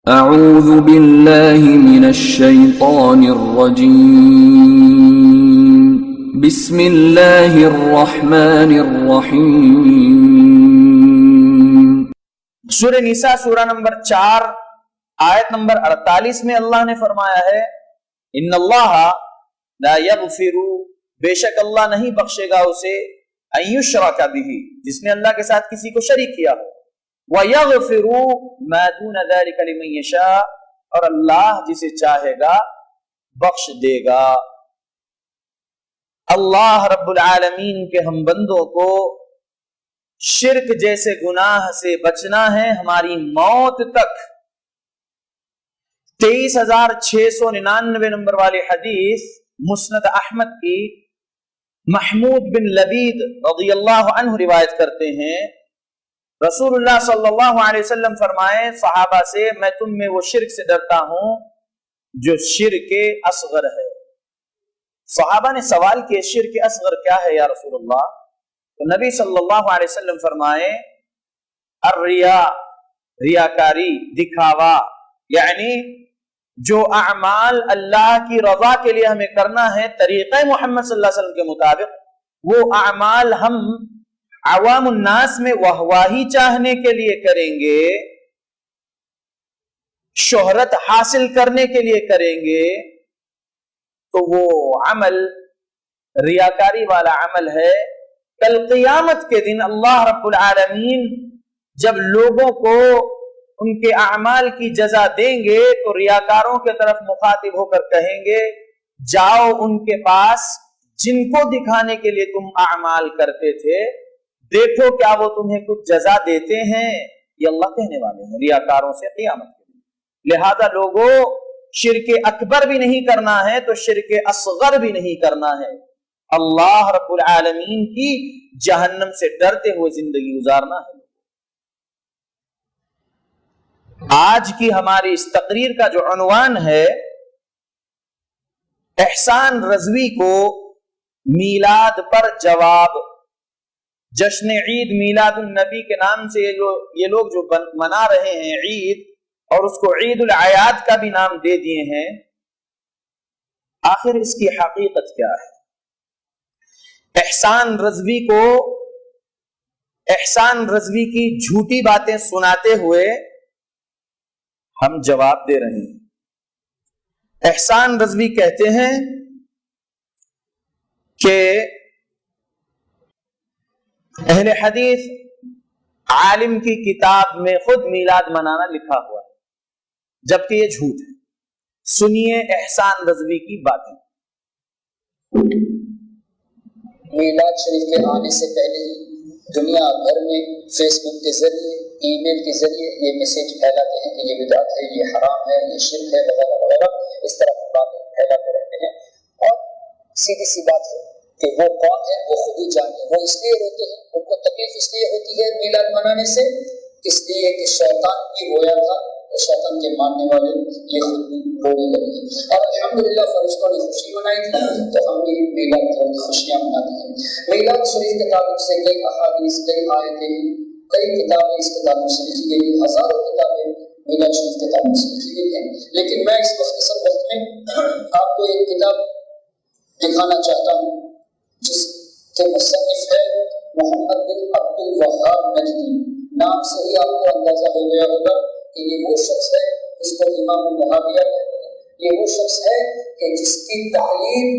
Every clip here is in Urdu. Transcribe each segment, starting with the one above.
اعوذ باللہ من الشیطان الرجیم بسم اللہ الرحمن الرحیم۔ سورہ نساء سورہ نمبر 4 آیت نمبر 48 میں اللہ نے فرمایا ہے ان اللہ لا یغفر، بے شک اللہ نہیں بخشے گا اسے ان یشرک بہ، جس نے اللہ کے ساتھ کسی کو شریک کیا ہو، وَيَغْفِرُ مَا دُونَ ذَلِكَ لِمَن يَشَاءُ، اور اللہ جسے چاہے گا بخش دے گا۔ اللہ رب العالمین کے ہم بندوں کو شرک جیسے گناہ سے بچنا ہے ہماری موت تک۔ 23,699 نمبر والی حدیث مسند احمد کی محمود بن لبید رضی اللہ عنہ روایت کرتے ہیں، رسول اللہ صلی اللہ علیہ وسلم فرمائے صحابہ سے، میں تم میں وہ شرک سے ڈرتا ہوں جو شرک اصغر ہے۔ صحابہ نے سوال کیا شرک اصغر کیا ہے یا رسول اللہ؟ تو نبی صلی اللہ علیہ وسلم فرمائے الریا، ریاکاری، دکھاوا، یعنی جو اعمال اللہ کی رضا کے لیے ہمیں کرنا ہے طریقہ محمد صلی اللہ علیہ وسلم کے مطابق، وہ اعمال ہم عوام الناس میں واہواہی چاہنے کے لیے کریں گے، شہرت حاصل کرنے کے لیے کریں گے، تو وہ عمل ریاکاری والا عمل ہے۔ کل قیامت کے دن اللہ رب العالمین جب لوگوں کو ان کے اعمال کی جزا دیں گے تو ریاکاروں کے طرف مخاطب ہو کر کہیں گے جاؤ ان کے پاس جن کو دکھانے کے لیے تم اعمال کرتے تھے، دیکھو کیا وہ تمہیں کچھ جزا دیتے ہیں۔ یہ اللہ کہنے والے ہیں ریاکاروں سے قیامت کے دن۔ لہذا لوگوں شرک اکبر بھی نہیں کرنا ہے تو شرک اصغر بھی نہیں کرنا ہے، اللہ رب العالمین کی جہنم سے ڈرتے ہوئے زندگی گزارنا ہے۔ آج کی ہماری اس تقریر کا جو عنوان ہے احسان رضوی کو میلاد پر جواب، جشن عید میلاد النبی کے نام سے یہ لوگ جو منا رہے ہیں عید، اور اس کو عید الاعیاد کا بھی نام دے دیے ہیں، آخر اس کی حقیقت کیا ہے؟ احسان رضوی کی جھوٹی باتیں سناتے ہوئے ہم جواب دے رہے ہیں۔ احسان رضوی کہتے ہیں کہ اہل حدیث عالم کی کتاب میں خود میلاد منانا لکھا ہوا ہے، جبکہ یہ جھوٹ ہے۔ سنیے احسان رضوی کی باتیں۔ میلاد شریف کے آنے سے پہلے ہی دنیا بھر میں فیس بک کے ذریعے، ای میل کے ذریعے یہ میسج پھیلاتے ہیں کہ یہ بدعت ہے، یہ حرام ہے، یہ شرک ہے، وغیرہ وغیرہ، اس طرح کی باتیں پھیلاتے رہتے ہیں۔ اور سیدھی سی بات ہے کہ وہ کون ہے وہ خود ہی جانتے ہیں۔ وہ اس لیے روتے ہیں، ان کو تکلیف اس لیے ہوتی ہے میلاد منانے سے، اس لیے کہ شیطان بھی رویا تھا، شیطان کے ماننے والے یہ خود بھی رونے لگے ہیں۔ اور الحمدللہ فرشتوں نے خوشی منائی تھی تو ہم بھی میلاد کی خوشیاں مناتے ہیں۔ میلاد شریف کے تعلق سے کئی احادیث، کئی آیتیں، کئی کتابیں اس کے تعلق سے لکھی گئی، ہزاروں کتابیں میلاد شریف کے تعلق سے لکھی گئی ہیں، لیکن میں اس مختصر وقت میں آپ کو ایک کتاب دکھانا چاہتا ہوں جس کے مصنف ہے محمد بن عبد الوہاب نجدی۔ نام سے ہی آپ کو اندازہ ہو گیا ہوگا کہ یہ وہ شخص ہے جس کو امام الوہابیہ کہتے ہیں۔ یہ وہ شخص ہے کہ جس کی تعلیم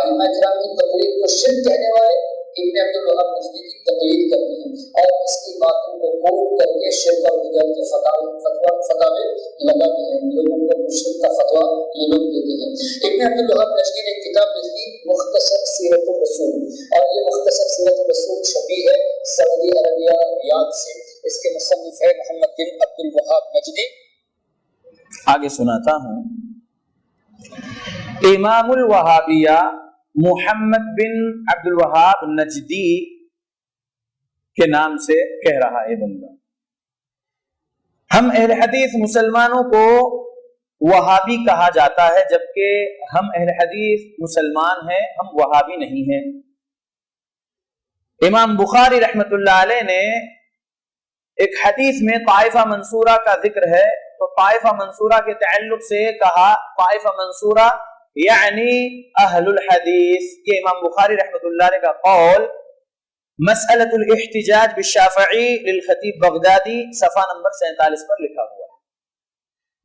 ائمہ کرام کی تقلید کو شرک کہنے والے ابن عبد الوہاب نجدی کی تقلید کرتے ہیں اور اس کی باتوں کو کوٹ کر کے شرک اور بدعت کے فتوے لگاتے ہیں، لوگوں کو مشرک کا فتویٰ یہ لوگ دیتے ہیں۔ ابن عبد الوہاب نجدی نے ایک کتاب لکھی مختصر سیرت الرسول، اور یہ مختصر سیرت الرسول چھپی ہے سعودی عربیہ ریاض سے۔ اس کے مصنف ہے محمد بن عبد الوہاب نجدی۔ آگے سناتا ہوں۔ امام الوہابیہ محمد بن عبد الوہاب نجدی کے نام سے کہہ رہا ہے بندہ۔ ہم اہل حدیث مسلمانوں کو وہابی کہا جاتا ہے، جبکہ ہم اہل حدیث مسلمان ہیں، ہم وہابی نہیں ہیں۔ امام بخاری رحمت اللہ علیہ نے ایک حدیث میں طائفہ منصورہ کا ذکر ہے، تو طائفہ منصورہ کے تعلق سے کہا طائفہ منصورہ یعنی اہل الحدیث. یہ امام بخاری رحمۃ اللہ علیہ کا قول مسئلۃ الاحتجاج بالشافعی للخطیب بغدادی صفحہ نمبر 47 پر لکھا ہوا ہے.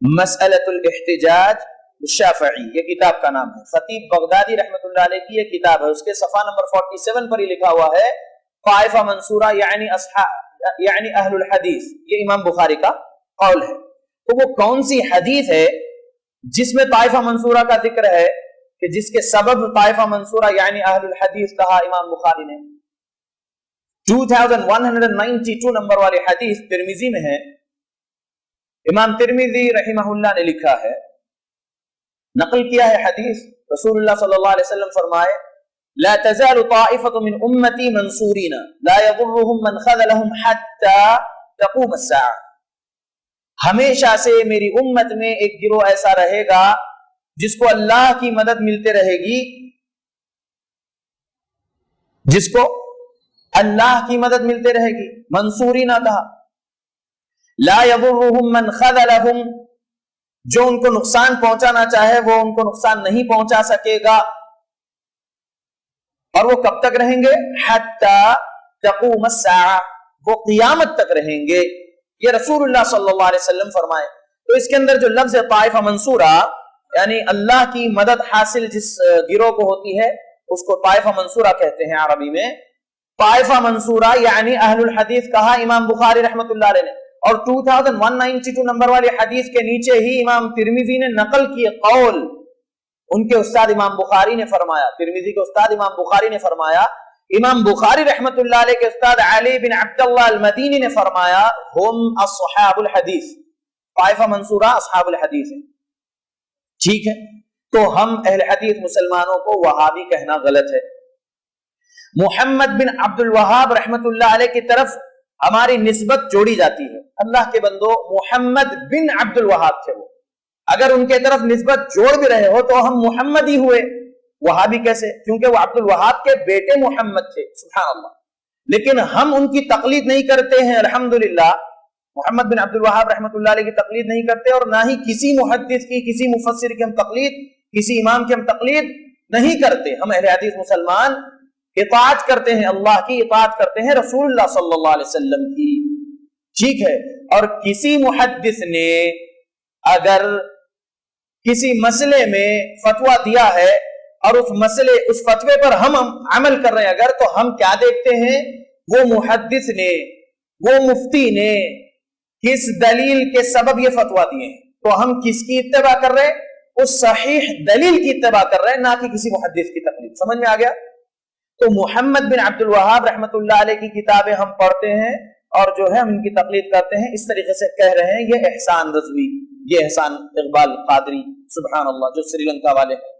مسئلۃ الاحتجاج بالشافعی یہ کتاب کا نام ہے. خطیب بغدادی رحمۃ اللہ علیہ کی یہ کتاب ہے. اس کے صفحہ نمبر 47 پر ہی لکھا ہوا ہے طائفہ منصورہ یعنی اہل الحدیث. یہ امام بخاری کا قول ہے. تو وہ کون سی حدیث ہے جس میں طائفہ منصورہ کا ذکر ہے کہ جس کے سبب طائفہ منصورہ یعنی اہل الحدیث کہا امام بخاری نے؟ 2192 نمبر والی حدیث ترمذی میں ہے. امام ترمذی رحمہ اللہ نے لکھا ہے، نقل کیا ہے حدیث. رسول اللہ صلی اللہ علیہ وسلم فرمائے لا تزال طائفة من امتی منصورین لا يضرهم من خذلهم حتى تقوم الساعة. ہمیشہ سے میری امت میں ایک گروہ ایسا رہے گا جس کو اللہ کی مدد ملتے رہے گی، جس کو اللہ کی مدد ملتے رہے گی. منصوری نہ کہا. لا يضرهم من خذلهم، جو ان کو نقصان پہنچانا چاہے وہ ان کو نقصان نہیں پہنچا سکے گا. اور وہ کب تک رہیں گے؟ حتی تقوم الساعة، وہ قیامت تک رہیں گے. یہ رسول اللہ صلی اللہ علیہ وسلم فرمائے. تو اس کے اندر جو لفظ طائفہ منصورہ یعنی اللہ کی مدد حاصل جس گروہ کو ہوتی ہے اس کو طائفہ منصورہ کہتے ہیں عربی میں. طائفہ منصورہ یعنی اہل الحدیث کہا امام بخاری رحمۃ اللہ علیہ نے. اور 2192 نمبر والی حدیث کے نیچے ہی امام ترمذی نے نقل کی قول ان کے استاد امام بخاری نے فرمایا. ترمذی کے استاد امام بخاری نے فرمایا، امام بخاری رحمۃ اللہ علیہ کے استاد علی بن عبداللہ المدینی نے فرمایا ہم اصحاب الحدیث. طائفہ منصورہ اصحاب الحدیث ہے. ٹھیک ہے، تو ہم اہل حدیث مسلمانوں کو وہابی کہنا غلط ہے. محمد بن عبد الوہاب رحمۃ اللہ علیہ کی طرف ہماری نسبت جوڑی جاتی ہے. اللہ کے بندو محمد بن عبد الوہاب تھے وہ. اگر ان کے طرف نسبت جوڑ بھی رہے ہو تو ہم محمد ہی ہوئے، وہابی کیسے؟ کیونکہ وہ عبد الوہاب کے بیٹے محمد تھے. سبحان اللہ. لیکن ہم ان کی تقلید نہیں کرتے ہیں الحمدللہ. محمد بن عبد الوہاب رحمۃ اللہ علیہ کی تقلید نہیں کرتے، اور نہ ہی کسی محدث کی، کسی مفسر کی ہم تقلید، کسی امام کی ہم تقلید نہیں کرتے. ہم اہل حدیث مسلمان اطاعت کرتے ہیں، اللہ کی اطاعت کرتے ہیں، رسول اللہ صلی اللہ علیہ وسلم کی. ٹھیک ہے. اور کسی محدث نے اگر کسی مسئلے میں فتویٰ دیا ہے اور اس فتوے پر ہم عمل کر رہے ہیں اگر، تو ہم کیا دیکھتے ہیں؟ وہ محدث نے، وہ مفتی نے کس دلیل کے سبب یہ فتویٰ دیے ہیں. تو ہم کس کی اتباع کر رہے ہیں؟ اس صحیح دلیل کی اتباع کر رہے ہیں، نہ کہ کسی محدث کی تقلید. سمجھ میں آ گیا؟ تو محمد بن عبد الوہاب رحمۃ اللہ علیہ کی کتابیں ہم پڑھتے ہیں اور جو ہے ہم ان کی تقلید کرتے ہیں. اس طریقے سے کہہ رہے ہیں یہ احسان رضوی، یہ احسان اقبال قادری، سبحان اللہ، جو سری لنکا والے ہیں.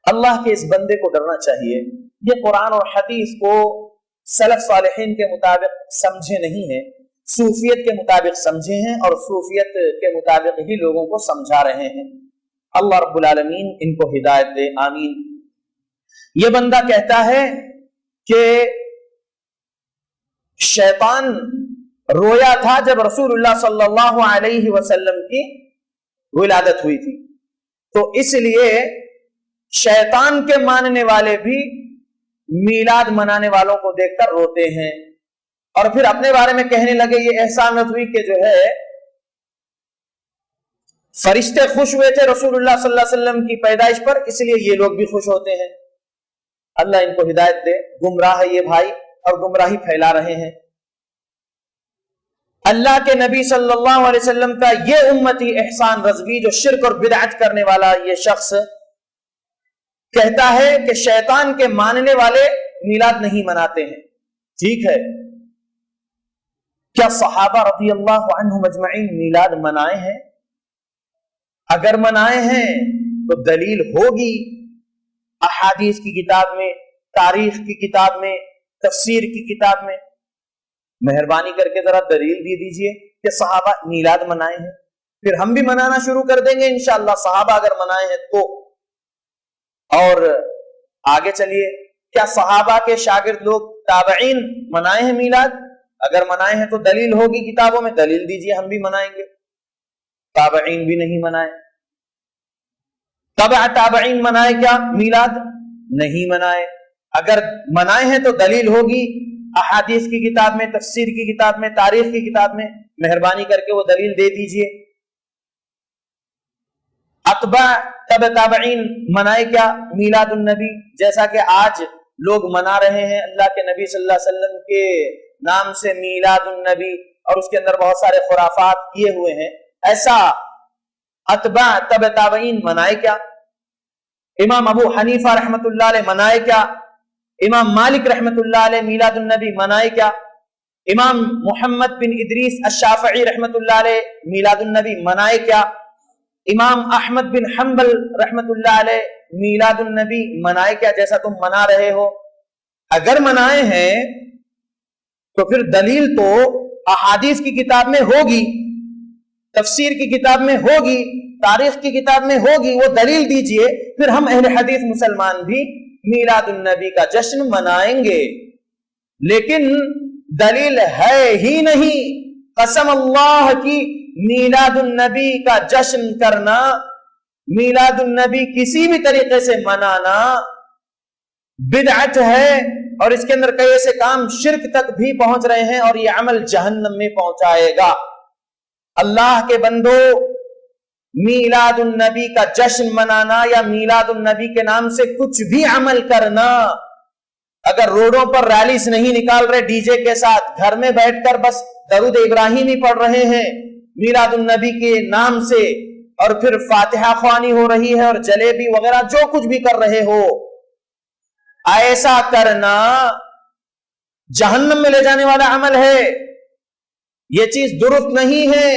اللہ کے اس بندے کو ڈرنا چاہیے. یہ قرآن اور حدیث کو سلف صالحین کے مطابق سمجھے نہیں ہیں، صوفیت کے مطابق سمجھے ہیں اور صوفیت کے مطابق ہی لوگوں کو سمجھا رہے ہیں. اللہ رب العالمین ان کو ہدایت دے، آمین. یہ بندہ کہتا ہے کہ شیطان رویا تھا جب رسول اللہ صلی اللہ علیہ وسلم کی ولادت ہوئی تھی، تو اس لیے شیطان کے ماننے والے بھی میلاد منانے والوں کو دیکھ کر روتے ہیں. اور پھر اپنے بارے میں کہنے لگے یہ احسان رضوی کہ جو ہے فرشتے خوش ہوئے تھے رسول اللہ صلی اللہ علیہ وسلم کی پیدائش پر، اس لیے یہ لوگ بھی خوش ہوتے ہیں. اللہ ان کو ہدایت دے. گمراہ ہے یہ بھائی اور گمراہی پھیلا رہے ہیں. اللہ کے نبی صلی اللہ علیہ وسلم کا یہ امتی احسان رضوی جو شرک اور بدعت کرنے والا یہ شخص کہتا ہے کہ شیطان کے ماننے والے میلاد نہیں مناتے ہیں. ٹھیک ہے، کیا صحابہ رضی اللہ عنہم اجمعین میلاد منائے ہیں؟ اگر منائے ہیں تو دلیل ہوگی احادیث کی کتاب میں، تاریخ کی کتاب میں، تفسیر کی کتاب میں. مہربانی کر کے ذرا دلیل دے دیجئے کہ صحابہ میلاد منائے ہیں، پھر ہم بھی منانا شروع کر دیں گے انشاءاللہ صحابہ اگر منائے ہیں تو. اور آگے چلیے، کیا صحابہ کے شاگرد لوگ تابعین منائے ہیں میلاد؟ اگر منائے ہیں تو دلیل ہوگی کتابوں میں، دلیل دیجئے ہم بھی منائیں گے. تابعین بھی نہیں منائے. تبع تابعین منائے کیا میلاد؟ نہیں منائے. اگر منائے ہیں تو دلیل ہوگی احادیث کی کتاب میں, تفسیر کی کتاب میں, تاریخ کی کتاب میں. مہربانی کر کے وہ دلیل دے دیجئے. اتباع تبع تابعین منائے کیا؟ میلاد النبی, جیسا کہ آج لوگ منا رہے ہیں اللہ کے نبی صلی اللہ علیہ وسلم کے نام سے میلاد النبی, اور اس کے اندر بہت سارے خرافات کیے ہوئے ہیں. ایسا اتباع تبع تابعین منائے کیا؟ امام ابو حنیفہ رحمۃ اللہ علیہ منائے کیا؟ امام مالک رحمۃ اللہ علیہ میلاد النبی منائے کیا؟ امام محمد بن ادریس الشافعی رحمۃ اللہ علیہ میلاد النبی منائے کیا؟ امام احمد بن حنبل رحمۃ اللہ علیہ میلاد النبی منائے کیا جیسا تم منا رہے ہو؟ اگر منائے ہیں تو پھر دلیل تو احادیث کی کتاب میں ہوگی, تفسیر کی کتاب میں ہوگی, تاریخ کی کتاب میں ہوگی. وہ دلیل دیجئے, پھر ہم اہل حدیث مسلمان بھی میلاد النبی کا جشن منائیں گے. لیکن دلیل ہے ہی نہیں. قسم اللہ کی میلاد النبی کا جشن کرنا, میلاد النبی کسی بھی طریقے سے منانا بدعت ہے, اور اس کے اندر کئی ایسے کام شرک تک بھی پہنچ رہے ہیں, اور یہ عمل جہنم میں پہنچائے گا. اللہ کے بندو, میلاد النبی کا جشن منانا یا میلاد النبی کے نام سے کچھ بھی عمل کرنا, اگر روڈوں پر ریلیز نہیں نکال رہے ڈی جے کے ساتھ, گھر میں بیٹھ کر بس درود ابراہیمی پڑھ رہے ہیں میلاد النبی کے نام سے, اور پھر فاتحہ خوانی ہو رہی ہے اور جلیبی وغیرہ جو کچھ بھی کر رہے ہو, ایسا کرنا جہنم میں لے جانے والا عمل ہے. یہ چیز درست نہیں ہے.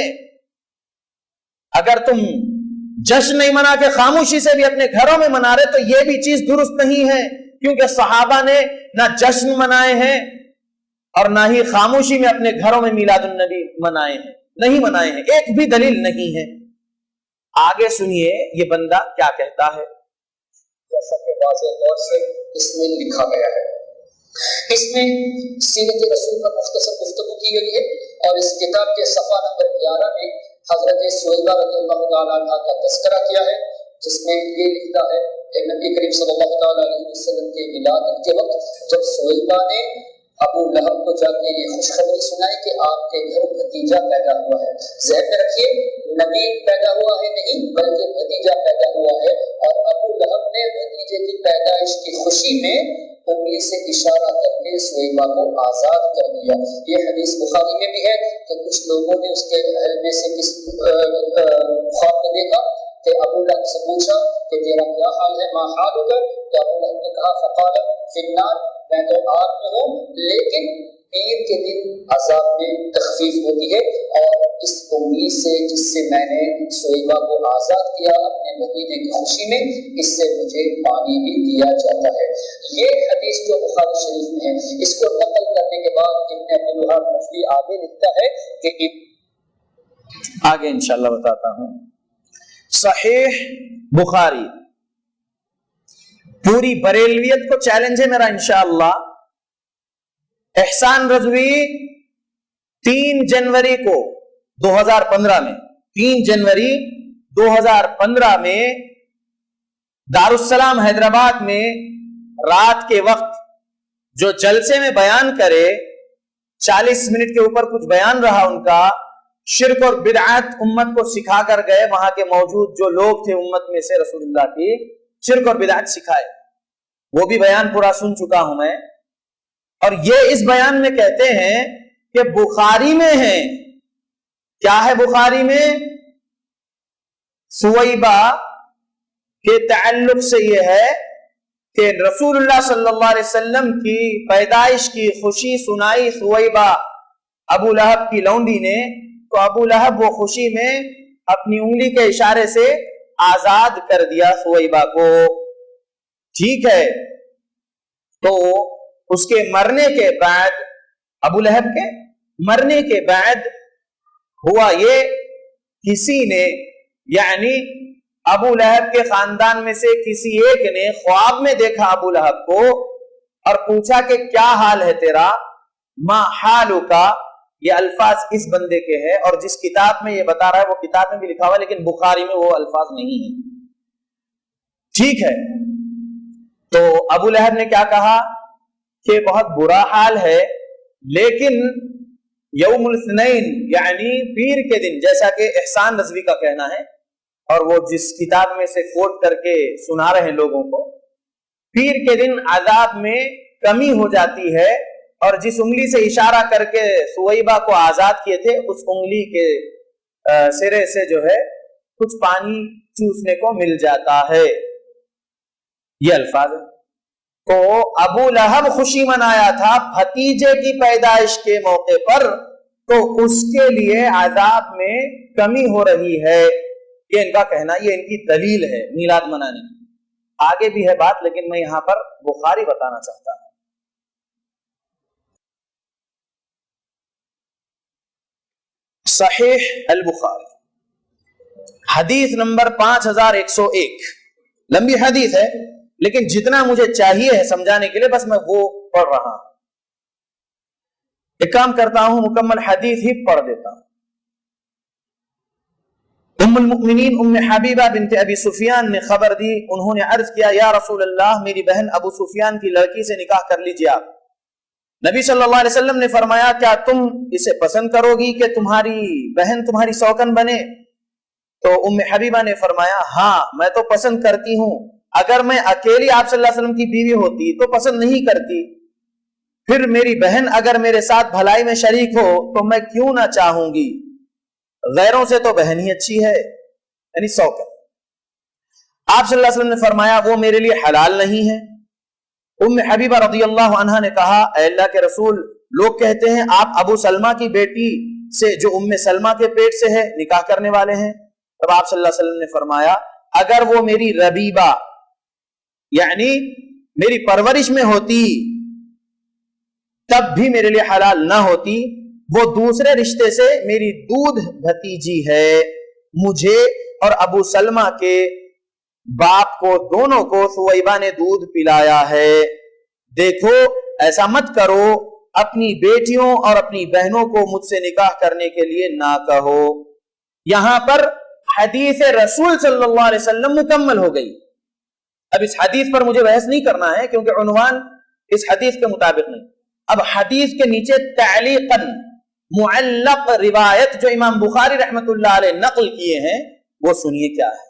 اگر تم جشن نہیں منا کے خاموشی سے بھی اپنے گھروں میں منا رہے تو یہ بھی چیز درست نہیں ہے, کیونکہ صحابہ نے نہ جشن منائے ہیں اور نہ ہی خاموشی میں اپنے گھروں میں میلاد النبی منائے ہیں, نہیں منائے ہیں. ایک بھی دلیل نہیں ہے. آگے سنیے یہ بندہ کیا کہتا ہے. جیسا کہ واضح طور سے اس میں لکھا گیا ہے, اس میں سیرت رسول پر مختصر گفتگو کی گئی ہے, اور اس کتاب کے صفحہ نمبر 11 میں حضرت سہیبہ رضی اللہ تعالیٰ عنہ کا تذکرہ کیا ہے, جس میں یہ لکھتا ہے کہ نبی کریم صلی اللہ تعالیٰ علیہ وسلم کے ولادت کے وقت جب سہیبہ نے ابو لہب کو جا کے یہ خوشخبری سنائی کہ آپ کے گھر بھتیجا پیدا ہوا ہے. ذہن میں رکھیے, نبی پیدا ہوا ہے نہیں بلکہ بھتیجا پیدا ہوا ہے, اور ابو لہب نے بھتیجے کی پیدائش کی خوشی میں انگلی سے اشارہ کر کے سہیبہ کو آزاد کر دیا. یہ حدیث بخاری میں بھی ہے کہ کچھ لوگوں نے اس کے اہل میں سے کس خواب میں دیکھا کہ ابو لہب سے پوچھا کہ تیرا کیا حال ہے, ما حالک, تو ابو لہب نے کہا فقال فی النار, میں تو آگ میں ہوں, لیکن پیر کے دن عذاب میں تخفیف ہوتی ہے, اور اس امید سے جس سے میں نے سہیبہ کو آزاد کیا اپنے بھتیجے کی خوشی میں, اس سے مجھے پانی بھی دیا جاتا ہے. یہ حدیث جو بخاری شریف میں ہے, اس کو نقل کرنے کے بعد ابن عبد الوہاب نجوی آگے لکھتا ہے کہ آگے انشاءاللہ بتاتا ہوں. صحیح بخاری, پوری بریلویت کو چیلنج ہے میرا انشاءاللہ. احسان رضوی 3 جنوری کو 2015 میں 3 جنوری 2015 میں دارالسلام حیدرآباد میں رات کے وقت جو جلسے میں بیان کرے, 40 منٹ کے اوپر کچھ بیان رہا ان کا, شرک اور بدعات امت کو سکھا کر گئے. وہاں کے موجود جو لوگ تھے امت میں سے رسول اللہ کی, شرک اور بدعات سکھائے. وہ بھی بیان پورا سن چکا ہوں میں, اور یہ اس بیان میں کہتے ہیں کہ بخاری میں ہے. کیا ہے بخاری میں؟ سویبہ کے تعلق سے یہ ہے کہ رسول اللہ صلی اللہ علیہ وسلم کی پیدائش کی خوشی سنائی سویبہ ابو لہب کی لونڈی نے, تو ابو لہب وہ خوشی میں اپنی انگلی کے اشارے سے آزاد کر دیا سویبہ کو. ٹھیک ہے, تو اس کے مرنے کے بعد, ابو لہب کے مرنے کے بعد ہوا یہ, کسی نے یعنی ابو لہب کے خاندان میں سے کسی ایک نے خواب میں دیکھا ابو لہب کو اور پوچھا کہ کیا حال ہے تیرا, ما حالک, یہ الفاظ اس بندے کے ہیں، اور جس کتاب میں یہ بتا رہا ہے وہ کتاب میں بھی لکھا ہوا ہے، لیکن بخاری میں وہ الفاظ نہیں ہیں۔ ٹھیک ہے، تو ابو لہب نے کیا کہا کہ بہت برا حال ہے، لیکن یوم الاثنین یعنی پیر کے دن، جیسا کہ احسان رضوی کا کہنا ہے اور وہ جس کتاب میں سے کوٹ کر کے سنا رہے ہیں لوگوں کو، پیر کے دن عذاب میں کمی ہو جاتی ہے، اور جس انگلی سے اشارہ کر کے سویبہ کو آزاد کیے تھے اس انگلی کے سرے سے جو ہے کچھ پانی چوسنے کو مل جاتا ہے۔ یہ الفاظ ہے۔ تو ابو لہب خوشی منایا تھا بھتیجے کی پیدائش کے موقع پر، تو اس کے لیے عذاب میں کمی ہو رہی ہے، یہ ان کا کہنا، یہ ان کی دلیل ہے میلاد منانے کی۔ آگے بھی ہے بات، لیکن میں یہاں پر بخاری بتانا چاہتا ہوں۔ صحیح البخاری حدیث نمبر 5101، لمبی حدیث ہے لیکن جتنا مجھے چاہیے ہے سمجھانے کے لیے بس میں وہ پڑھ رہا ہوں۔ ایک کام کرتا ہوں، مکمل حدیث ہی پڑھ دیتا ہوں۔ ام المؤمنین ام حبیبہ بنت ابی سفیان نے خبر دی، انہوں نے عرض کیا یا رسول اللہ، میری بہن ابو سفیان کی لڑکی سے نکاح کر لیجیے آپ۔ نبی صلی اللہ علیہ وسلم نے فرمایا کیا تم اسے پسند کرو گی کہ تمہاری بہن تمہاری سوکن بنے؟ تو ام حبیبہ نے فرمایا ہاں میں تو پسند کرتی ہوں، اگر میں اکیلی آپ صلی اللہ علیہ وسلم کی بیوی ہوتی تو پسند نہیں کرتی، پھر میری بہن اگر میرے ساتھ بھلائی میں شریک ہو تو میں کیوں نہ چاہوں گی، غیروں سے تو بہن ہی اچھی ہے، یعنی سوکن۔ آپ صلی اللہ علیہ وسلم نے فرمایا وہ میرے لیے حلال نہیں ہے۔ ام حبیبہ رضی اللہ عنہا نے کہا اے اللہ کے رسول، لوگ کہتے ہیں آپ ابو سلمہ کی بیٹی سے جو ام سلمہ کے پیٹ سے ہے نکاح کرنے والے ہیں۔ تب آپ صلی اللہ علیہ وسلم نے فرمایا اگر وہ میری ربیبہ یعنی میری پرورش میں ہوتی تب بھی میرے لیے حلال نہ ہوتی، وہ دوسرے رشتے سے میری دودھ بھتیجی ہے، مجھے اور ابو سلمہ کے باپ کو دونوں کو سویبہ نے دودھ پلایا ہے، دیکھو ایسا مت کرو، اپنی بیٹیوں اور اپنی بہنوں کو مجھ سے نکاح کرنے کے لیے نہ کہو۔ یہاں پر حدیث رسول صلی اللہ علیہ وسلم مکمل ہو گئی۔ اب اس حدیث پر مجھے بحث نہیں کرنا ہے کیونکہ عنوان اس حدیث کے مطابق نہیں۔ اب حدیث کے نیچے تعلیقاً معلق روایت جو امام بخاری رحمت اللہ علیہ نقل کیے ہیں وہ سنیے کیا ہے۔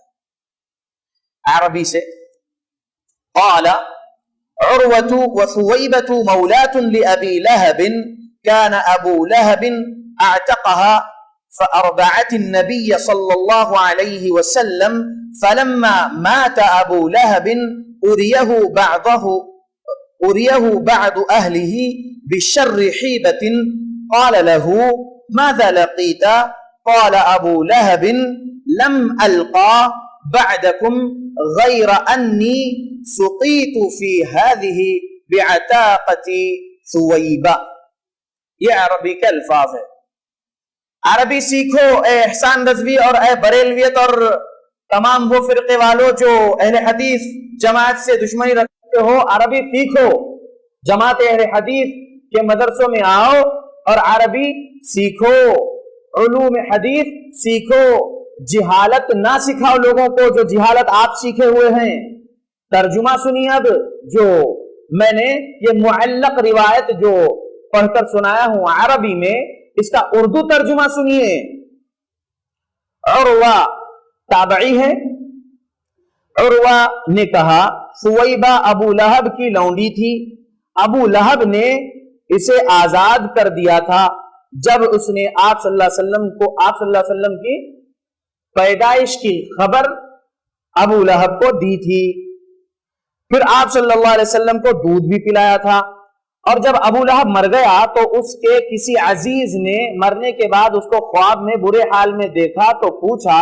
عربی سے قال عروة وثويبة مولاة لأبي لهب كان أبو لهب أعتقها فأرضعت النبي صلى الله عليه وسلم فلما مات أبو لهب أريه بعض أهله بشر حيبة قال له ماذا لقيت؟ قال أبو لهب لم ألقى بعدكم غير أني سقيت في هذه بعتاقة ثويبة۔ یہ عربی کے الفاظ ہے، عربی سیکھو اے احسان رضوی اور اے بریلویت اور تمام وہ فرقے والوں جو اہل حدیث جماعت سے دشمنی رکھتے ہو، عربی سیکھو، جماعت اہل حدیث کے مدرسوں میں آؤ اور عربی سیکھو، علوم حدیث سیکھو، جہالت نہ سکھاؤ لوگوں کو جو جہالت آپ سیکھے ہوئے ہیں۔ ترجمہ سنیے اب جو میں نے یہ معلق روایت جو پڑھ کر سنایا ہوں عربی میں، اس کا اردو ترجمہ سنیے۔ عروہ تابعی ہے، عروہ نے کہا سویبہ ابو لہب کی لونڈی تھی، ابو لہب نے اسے آزاد کر دیا تھا جب اس نے آپ صلی اللہ علیہ وسلم کی پیدائش کی خبر ابو لہب کو دی تھی، پھر آپ صلی اللہ علیہ وسلم کو دودھ بھی پلایا تھا، اور جب ابو لہب مر گیا تو اس کے کسی عزیز نے مرنے کے بعد اس کو خواب میں برے حال میں دیکھا تو پوچھا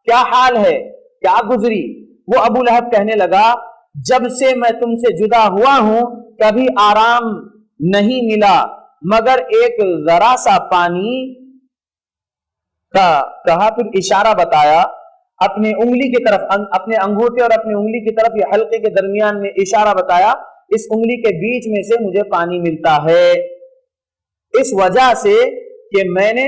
کیا حال ہے، کیا گزری؟ وہ ابو لہب کہنے لگا جب سے میں تم سے جدا ہوا ہوں کبھی آرام نہیں ملا مگر ایک ذرا سا پانی کا کہا، پھر اشارہ بتایا اپنے انگلی کی طرف، اپنے انگوٹھے اور اپنے انگلی کی طرف، یہ حلقے کے درمیان میں اشارہ بتایا، اس انگلی کے بیچ میں سے مجھے پانی ملتا ہے، اس وجہ سے کہ میں نے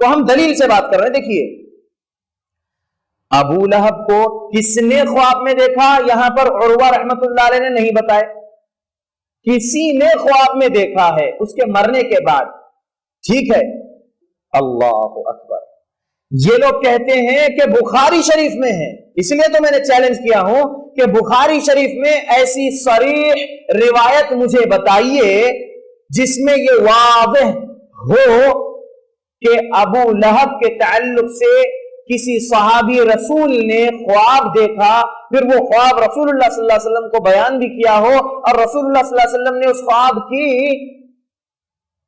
تو ہم دلیل سے بات کر رہے ہیں. دیکھیے ابو لہب کو کس نے خواب میں دیکھا؟ یہاں پر عروہ رحمت اللہ علیہ نے نہیں بتائے. کسی نے خواب میں دیکھا ہے اس کے مرنے کے بعد. ٹھیک ہے. اللہ اکبر. یہ لوگ کہتے ہیں کہ بخاری شریف میں ہے. اس لیے تو میں نے چیلنج کیا ہوں کہ بخاری شریف میں ایسی صریح روایت مجھے بتائیے جس میں یہ واضح ہو کہ ابو لہب کے تعلق سے کسی صحابی رسول نے خواب دیکھا, پھر وہ خواب رسول اللہ صلی اللہ علیہ وسلم کو بیان بھی کیا ہو اور رسول اللہ صلی اللہ علیہ وسلم نے اس خواب کی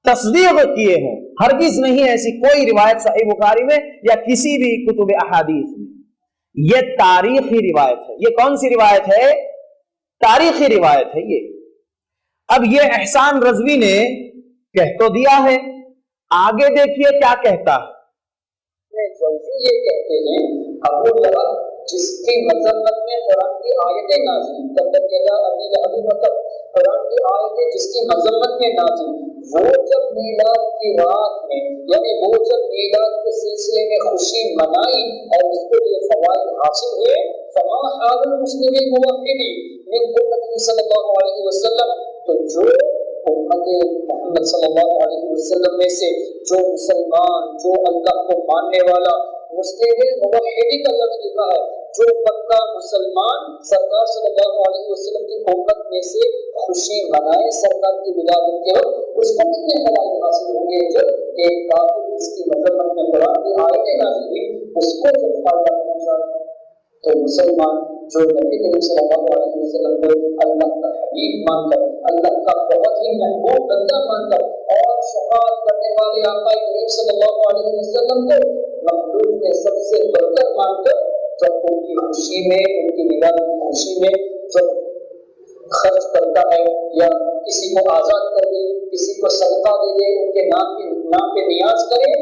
تصدیق کیے ہوں. ہرگز نہیں ایسی کوئی روایت صحیح بخاری میں یا کسی بھی کتب احادیث میں. یہ تاریخی روایت ہے. یہ کون سی روایت ہے؟ تاریخی روایت ہے یہ. اب یہ احسان رضوی نے کہہ تو دیا ہے, آگے دیکھیے کیا کہتا ہے. یہ کہتے ہیں ابو لہب جس کی مذمت میں قرآن کی آیتیں نازل, مطلب قرآن کی آیتیں جس کی مذمت میں نازل, وہ جب میلاد کی رات میں یعنی وہ جب میلاد کے سلسلے میں خوشی منائی اور اس کو یہ فوائد حاصل ہوئے, فما حال المسلم الموحد من امت صلی اللہ علیہ وسلم, تو جو امت محمد صلی اللہ علیہ وسلم میں سے جو مسلمان, جو اللہ کو ماننے والا, مسلم موحدی کا لفظ لکھا ہے, جو پکا مسلمان سرکار صلی اللہ علیہ وسلم کی امت میں سے خوشی منائے سرکار کی ولادت کے وقت, اس کو کتنے فوائد حاصل ہوں گے جب ایک کافر جس کی مذمت میں قرآن کی آیتیں نازل ہوئی اس کو جب فائدہ پہنچا. تو مسلمان جو نبی کریم صلی اللہ علیہ وسلم کو اللہ کا حبیب مان کر, اللہ کا بہت ہی محبوب بندہ مان کر اور شفاعت کرنے والے آقا کریم صلی اللہ علیہ وسلم کو مخلوق میں سب سے برتر مان کر, جب ان کی خوشی میں, ان کی ولادت کی خوشی میں جب خرچ کرتا ہے یا کسی کو آزاد کر دے, کسی کو صدقہ دے دے, ان کے نام پہ نیاز کرے,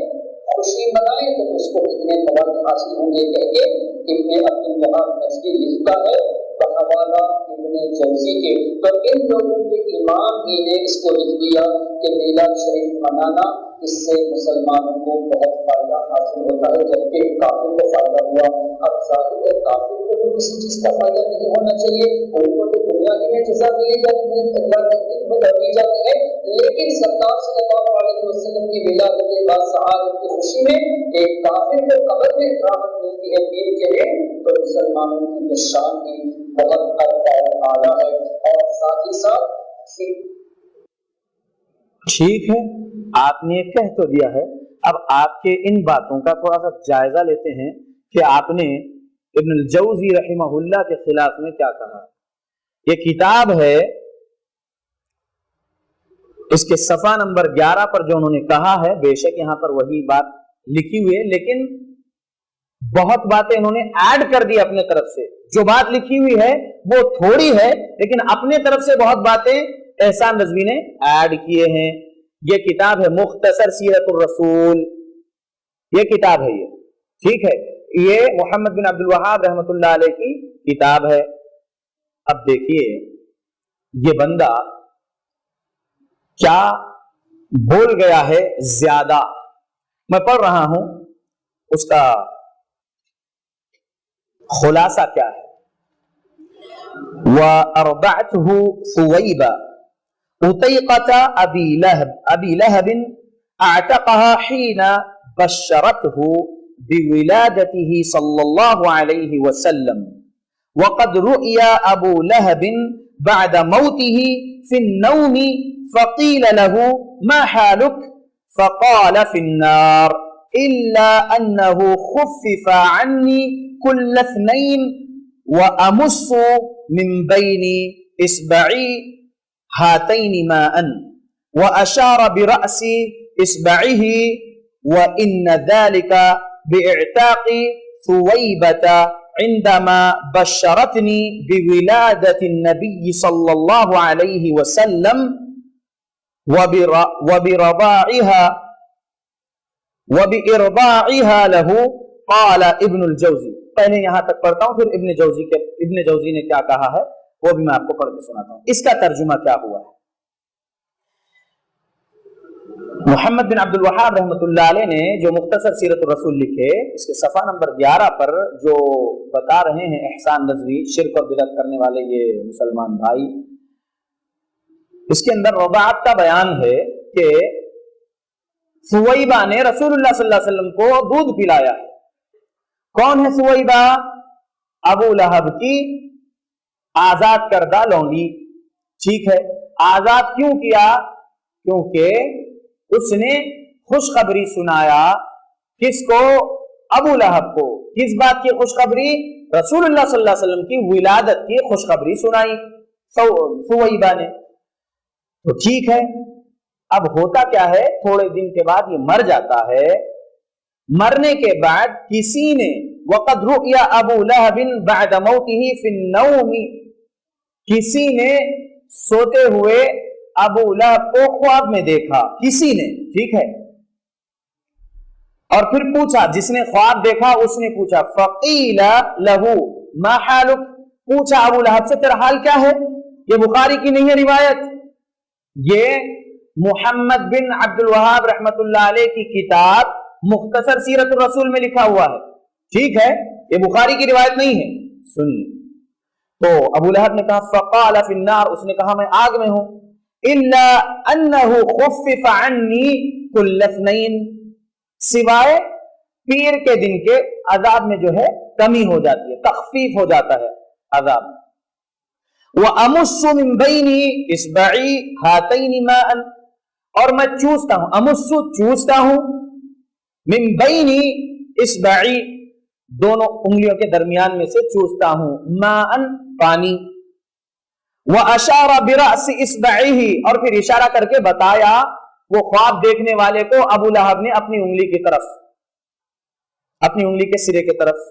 خوشی منائے, تو اس کو کتنے فوائد حاصل ہوں گے. کہہ کے ابن عبد الوہاب نجدی لکھتا ہے بحوالہ ابن جوزی کے, تو ان لوگوں کے امام ہی نے اس کو لکھ دیا کہ میلاد شریف منانا اس سے مسلمانوں کو بہت فائدہ حاصل ہوتا ہے, جبکہ کافر کو فائدہ ہوا. اب ظاہر ہے کافر کو تو کسی چیز کا فائدہ نہیں ہونا چاہیے, ان کو تو دنیا ہی میں جزا دی جاتی ہے, لیکن سرکار صلی اللہ علیہ وسلم کی ولادت کے بعد سعادت کی خوشی میں ایک کافر کو قبر میں راحت ملتی ہے پیر کے لیے, تو مسلمانوں کی تو شان بھی بہت اعلیٰ ہے. اور ساتھ ہی ساتھ ٹھیک ہے, آپ نے کہہ تو دیا ہے. اب آپ کے ان باتوں کا تھوڑا سا جائزہ لیتے ہیں کہ آپ نے ابن الجوزی رحمہ اللہ کے خلاف میں کیا کہا. یہ کتاب ہے, اس کے صفحہ نمبر 11 پر جو انہوں نے کہا ہے, بے شک یہاں پر وہی بات لکھی ہوئی ہے, لیکن بہت باتیں انہوں نے ایڈ کر دی اپنے طرف سے. جو بات لکھی ہوئی ہے وہ تھوڑی ہے, لیکن اپنے طرف سے بہت باتیں احسان رضوی نے ایڈ کیے ہیں. یہ کتاب ہے مختصر سیرت الرسول, یہ کتاب ہے یہ. ٹھیک ہے, یہ محمد بن عبد الوہاب رحمۃ اللہ علیہ کی کتاب ہے. اب دیکھیے یہ بندہ کیا بول گیا ہے زیادہ. میں پڑھ رہا ہوں, اس کا خلاصہ کیا ہے. وَأَرْضَعْتُهُ ثُوَيْبًا أُطَيْقَةَ أَبِي لَهَبٍ أَعْتَقَهَا حِينَ بَشَّرَتْهُ بِوِلَادَتِهِ صَلَّى اللَّهُ عَلَيْهِ وَسَلَّمَ وَقَدْ رُؤِيَ أَبُو لَهَبٍ بَعْدَ مَوْتِهِ فِي النَّوْمِ فَقِيلَ لَهُ مَا حَالُكَ فَقَالَ فِي النَّارِ إِلَّا أَنَّهُ خُفِّفَ عَنِّي كُلَّ اثْنَيْنِ وَأَمُسُّ مِنْ بَيْنِ إِصْبَعِي هَاتَيْنِ مَاءً وَأَشَارَ بِرَأْسِ إِصْبَعِهِ وَإِنَّ ذَلِكَ بِإِعْتَاقِ ثُوَيْبَةَ عندما بشرتني بولادة النبي صلى الله عليه وسلم وبإرضاعها له. قال ابن الجوزی. پہلے یہاں تک پڑھتا ہوں, پھر ابن جوزی نے کیا کہا ہے وہ بھی میں آپ کو پڑھ کے سناتا ہوں. اس کا ترجمہ کیا ہوا ہے. محمد بن عبد الوہاب رحمۃ اللہ علیہ نے جو مختصر سیرت الرسول لکھے، اس کے صفحہ نمبر 11 پر جو بتا رہے ہیں احسان نظوی، شرک اور بدعت کرنے والے یہ مسلمان بھائی، اس کے اندر رضاعت کا بیان ہے کہ سویبہ نے رسول اللہ صلی اللہ علیہ وسلم کو دودھ پلایا ہے۔ کون ہے سویبہ؟ ابو لہب کی آزاد کردہ لونڈی، ٹھیک ہے۔ آزاد کیوں کیا؟ کیونکہ اس نے خوشخبری سنایا، کس کو؟ ابو لہب کو۔ کس بات کی خوشخبری؟ رسول اللہ صلی اللہ علیہ وسلم کی ولادت کی خوشخبری سنائی سویبہ نے۔ تو ٹھیک ہے، اب ہوتا کیا ہے، تھوڑے دن کے بعد یہ مر جاتا ہے۔ مرنے کے بعد کسی نے وقد رؤیا ابو لہب بعد موتہ فی النوم، کسی نے سوتے ہوئے ابو لہب کو خواب میں دیکھا، کسی نے، ٹھیک ہے، اور پھر پوچھا، جس نے خواب دیکھا اس نے پوچھا، فقیل لہ ما حالک، پوچھا ابو لہب سے تیرا حال کیا ہے؟ یہ بخاری کی نہیں ہے روایت، یہ محمد بن عبد الوہاب رحمت اللہ علیہ کی کتاب مختصر سیرت الرسول میں لکھا ہوا ہے، ٹھیک ہے، یہ بخاری کی روایت نہیں ہے۔ سنیے، تو ابو لہب نے کہا فقال فی النار، اس نے کہا میں آگ میں ہوں، الا انه خفف عني كل اثنين، سوائے پیر کے دن کے عذاب میں جو ہے کمی ہو جاتی ہے، تخفیف ہو جاتا ہے عذاب۔ وامص من بين اصبعي هاتين ماء، اور میں چوستا ہوں، امص چوستا ہوں، من بين اصبعي دونوں انگلیوں کے درمیان میں سے چوستا ہوں، ماء پانی، وَأَشَارَ بِرَأْسِ إِصْبَعِهِ، اور پھر اشارہ کر کے بتایا وہ خواب دیکھنے والے کو، ابو لہب نے اپنی انگلی کی طرف، اپنی انگلی کے سرے کی طرف،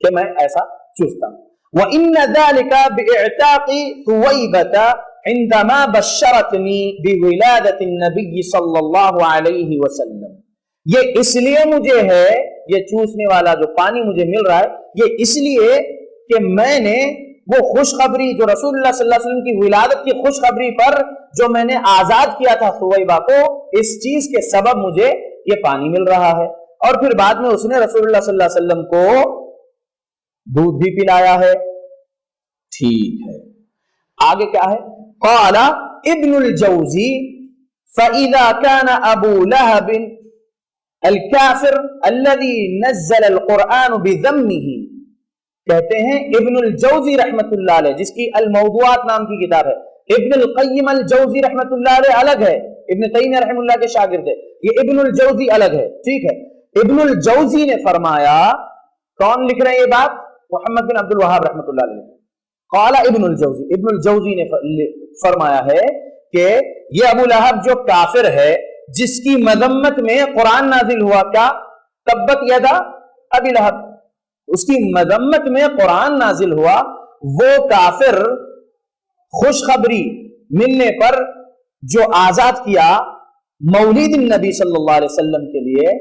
کہ میں ایسا چوستا ہوں۔ وَإِنَّ ذَلِكَ بِإِعْتَاقِ ثُوَيْبَةَ عِنْدَمَا بَشَّرَتْنِي بِوِلَادَةِ النَّبِيِّ صلی اللہ علیہ وسلم، یہ اس لیے مجھے ہے، یہ چوسنے والا جو پانی مجھے مل رہا ہے یہ اس لیے کہ میں نے وہ خوشخبری جو رسول اللہ صلی اللہ علیہ وسلم کی ولادت کی خوشخبری پر جو میں نے آزاد کیا تھا سویبہ کو، اس چیز کے سبب مجھے یہ پانی مل رہا ہے۔ اور پھر بعد میں اس نے رسول اللہ صلی اللہ علیہ وسلم کو دودھ بھی پلایا ہے، ٹھیک ہے۔ آگے کیا ہے؟ قال ابن الجوزی فَإِذَا كَانَ أَبُو لَهَبٍ الْكَافِرُ الَّذِي نَزَّلَ الْقُرْآنُ بِذَمِّهِ، کہتے ہیں ابن الجوزی رحمت اللہ علیہ، جس کی الموضوعات نام کی کتاب ہے، ابن القیم الجوزی رحمت اللہ علیہ الگ ہے، ابن تیمیہ رحمہ اللہ کے شاگرد ہے، یہ ابن الجوزی الگ ہے، ٹھیک ہے۔ ابن الجوزی نے فرمایا، کون لکھ رہے ہیں یہ بات؟ محمد بن عبد الوہاب رحمت اللہ علیہ۔ قال ابن الجوزی، ابن الجوزی نے فرمایا ہے کہ یہ ابو لہب جو کافر ہے، جس کی مذمت میں قرآن نازل ہوا، کیا؟ تبت یدا ابی لہب، اس کی مذمت میں قرآن نازل ہوا، وہ کافر خوشخبری ملنے پر جو آزاد کیا مولد النبی صلی اللہ علیہ وسلم کے لیے،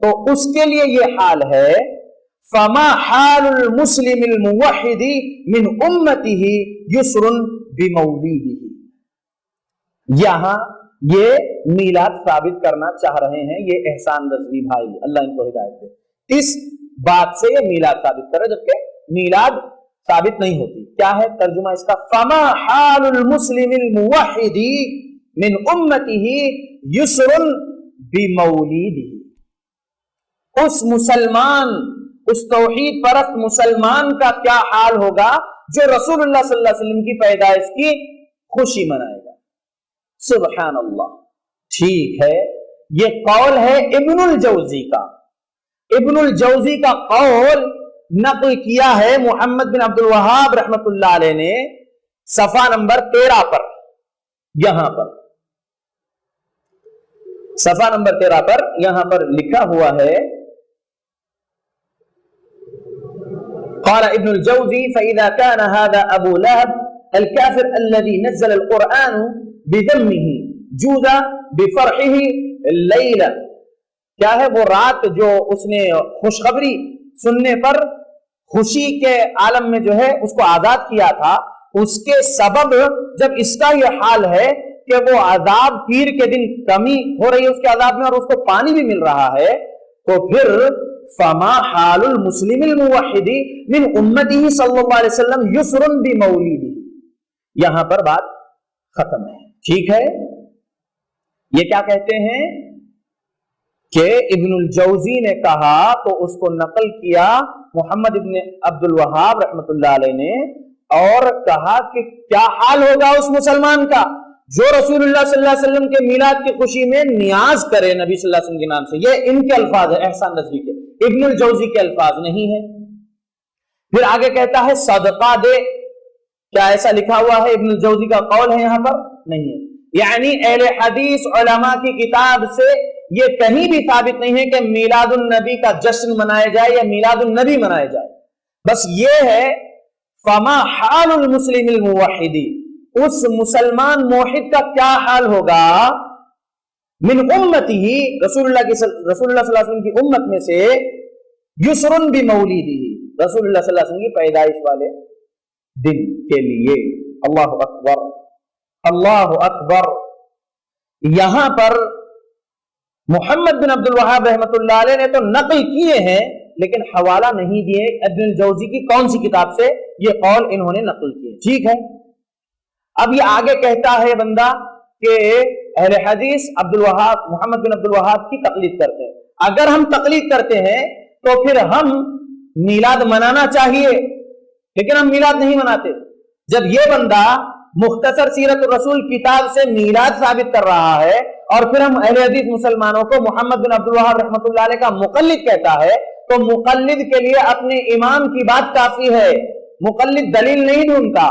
تو اس کے لیے یہ حال ہے، فما حال المسلم الموحد من امته یسر بمولده، یہاں یہ میلاد ثابت کرنا چاہ رہے ہیں یہ احسان رضوی بھائی، اللہ ان کو ہدایت دے، اس بات سے یہ میلاد ثابت کر رہے، جبکہ میلاد ثابت نہیں ہوتی۔ کیا ہے ترجمہ اس کا؟ فما حال المسلم الموحد من امته یسر بمولده، اس مسلمان، اس توحید پرست مسلمان کا کیا حال ہوگا جو رسول اللہ صلی اللہ علیہ وسلم کی پیدائش کی خوشی منائے گا۔ سبحان اللہ، ٹھیک ہے، یہ قول ہے ابن الجوزی کا۔ ابن الجوزی کا قول نقل کیا ہے محمد بن عبد الوہاب رحمت اللہ علیہ نے صفحہ نمبر 13 پر، یہاں پر صفحہ نمبر 13 پر یہاں پر لکھا ہوا ہے، قال ابن الجوزی فإذا كان هذا أبو لهب الكافر الذي نزل القرآن بذمه جوز بفرحه الليلة، کیا ہے وہ رات جو اس نے خوشخبری سننے پر خوشی کے عالم میں جو ہے اس کو آزاد کیا تھا، اس کے سبب جب اس کا یہ حال ہے کہ وہ عذاب پیر کے دن کمی ہو رہی ہے اس کے عذاب میں اور اس کو پانی بھی مل رہا ہے، تو پھر فما حال المسلم الموحد من امته صلی اللہ علیہ وسلم یسر بمولده، یہاں پر بات ختم ہے. ٹھیک ہے، یہ کیا کہتے ہیں کہ ابن الجوزی نے کہا تو اس کو نقل کیا محمد ابن عبد الوہاب رحمۃ اللہ علیہ نے، اور کہا کہ کیا حال ہوگا اس مسلمان کا جو رسول اللہ صلی اللہ علیہ وسلم کے میلاد کی خوشی میں نیاز کرے نبی صلی اللہ علیہ وسلم کے نام سے. یہ ان کے الفاظ ہیں احسان نظوی کے، ابن الجوزی کے الفاظ نہیں ہیں. پھر آگے کہتا ہے صدقہ دے، کیا ایسا لکھا ہوا ہے؟ ابن الجوزی کا قول ہے یہاں پر؟ نہیں ہے. یعنی اہل حدیث علماء کی کتاب سے یہ کہیں بھی ثابت نہیں ہے کہ میلاد النبی کا جشن منایا جائے یا میلاد النبی منایا جائے. بس یہ ہے فما حال المسلم الموحد، اس مسلمان موحد کا کیا حال ہوگا من امتی، رسول اللہ صلی اللہ علیہ وسلم کی امت میں سے، یسرن بمولدہ، رسول اللہ صلی اللہ علیہ وسلم کی پیدائش والے دن کے لیے. اللہ اکبر اللہ اکبر. یہاں پر محمد بن عبد الوہاب رحمۃ اللہ علیہ نے تو نقل کیے ہیں لیکن حوالہ نہیں دیے ابن الجوزی کی کون سی کتاب سے یہ قول انہوں نے نقل کیے. ٹھیک ہے، اب یہ آگے کہتا ہے بندہ کہ اہل حدیث عبد الوہاب محمد بن عبد الوہاب کی تقلید کرتے ہیں. اگر ہم تقلید کرتے ہیں تو پھر ہم میلاد منانا چاہیے لیکن ہم میلاد نہیں مناتے. جب یہ بندہ مختصر سیرت الرسول کتاب سے میلاد ثابت کر رہا ہے اور پھر ہم اہل حدیث مسلمانوں کو محمد بن عبد الوہاب رحمۃ اللہ علیہ کا مقلد کہتا ہے تو مقلد کے لیے اپنے امام کی بات کافی ہے، مقلد دلیل نہیں ڈھونڈتا.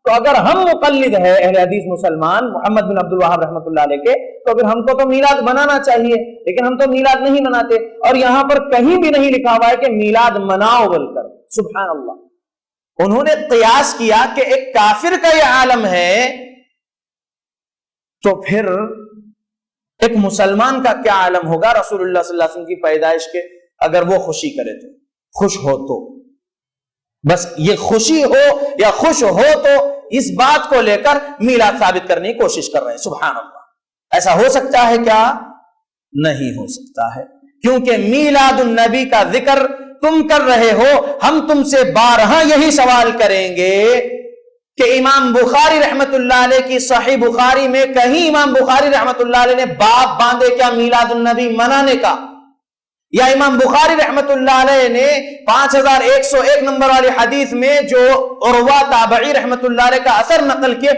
تو اگر ہم مقلد ہے اہل حدیث مسلمان محمد بن عبد الوہاب رحمۃ اللہ علیہ کے تو پھر ہم کو تو میلاد منانا چاہیے لیکن ہم تو میلاد نہیں مناتے. اور یہاں پر کہیں بھی نہیں لکھا ہوا ہے کہ میلاد مناؤ بول کر. سبحان اللہ. انہوں نے قیاس کیا کہ ایک کافر کا یہ عالم ہے تو پھر ایک مسلمان کا کیا عالم ہوگا رسول اللہ صلی اللہ علیہ وسلم کی پیدائش کے، اگر وہ خوشی کرے تو، خوش ہو تو. بس یہ خوشی ہو یا خوش ہو تو اس بات کو لے کر میلاد ثابت کرنے کی کوشش کر رہے ہیں. سبحان اللہ. ایسا ہو سکتا ہے کیا؟ نہیں ہو سکتا ہے، کیونکہ میلاد النبی کا ذکر تم کر رہے ہو. ہم تم سے بارہا یہی سوال کریں گے کہ امام بخاری رحمت اللہ علیہ کی صحیح بخاری میں کہیں امام بخاری رحمت اللہ علیہ نے باب باندھے کیا میلاد النبی منانے کا؟ یا امام بخاری رحمت اللہ علیہ نے 5101 نمبر والی حدیث میں جو عروہ تابعی رحمت اللہ علیہ کا اثر نقل کیے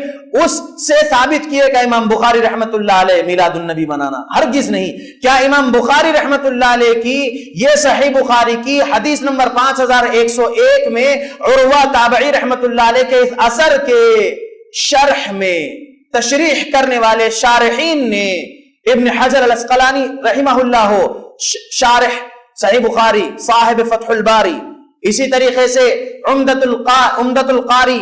اس سے ثابت کیے کہ امام بخاری رحمت اللہ علیہ میلاد النبی منانا؟ ہرگز نہیں. کیا امام بخاری رحمت اللہ علیہ کی یہ صحیح بخاری کی حدیث نمبر 5101 میں عروہ تابعی رحمت اللہ علیہ کے اس اثر کے شرح میں تشریح کرنے والے شارحین نے ابن حجر الاسقلانی رحمہ اللہ ہو شارح صحیح بخاری صاحب فتح الباری، اسی طریقے سے عمدۃ القاری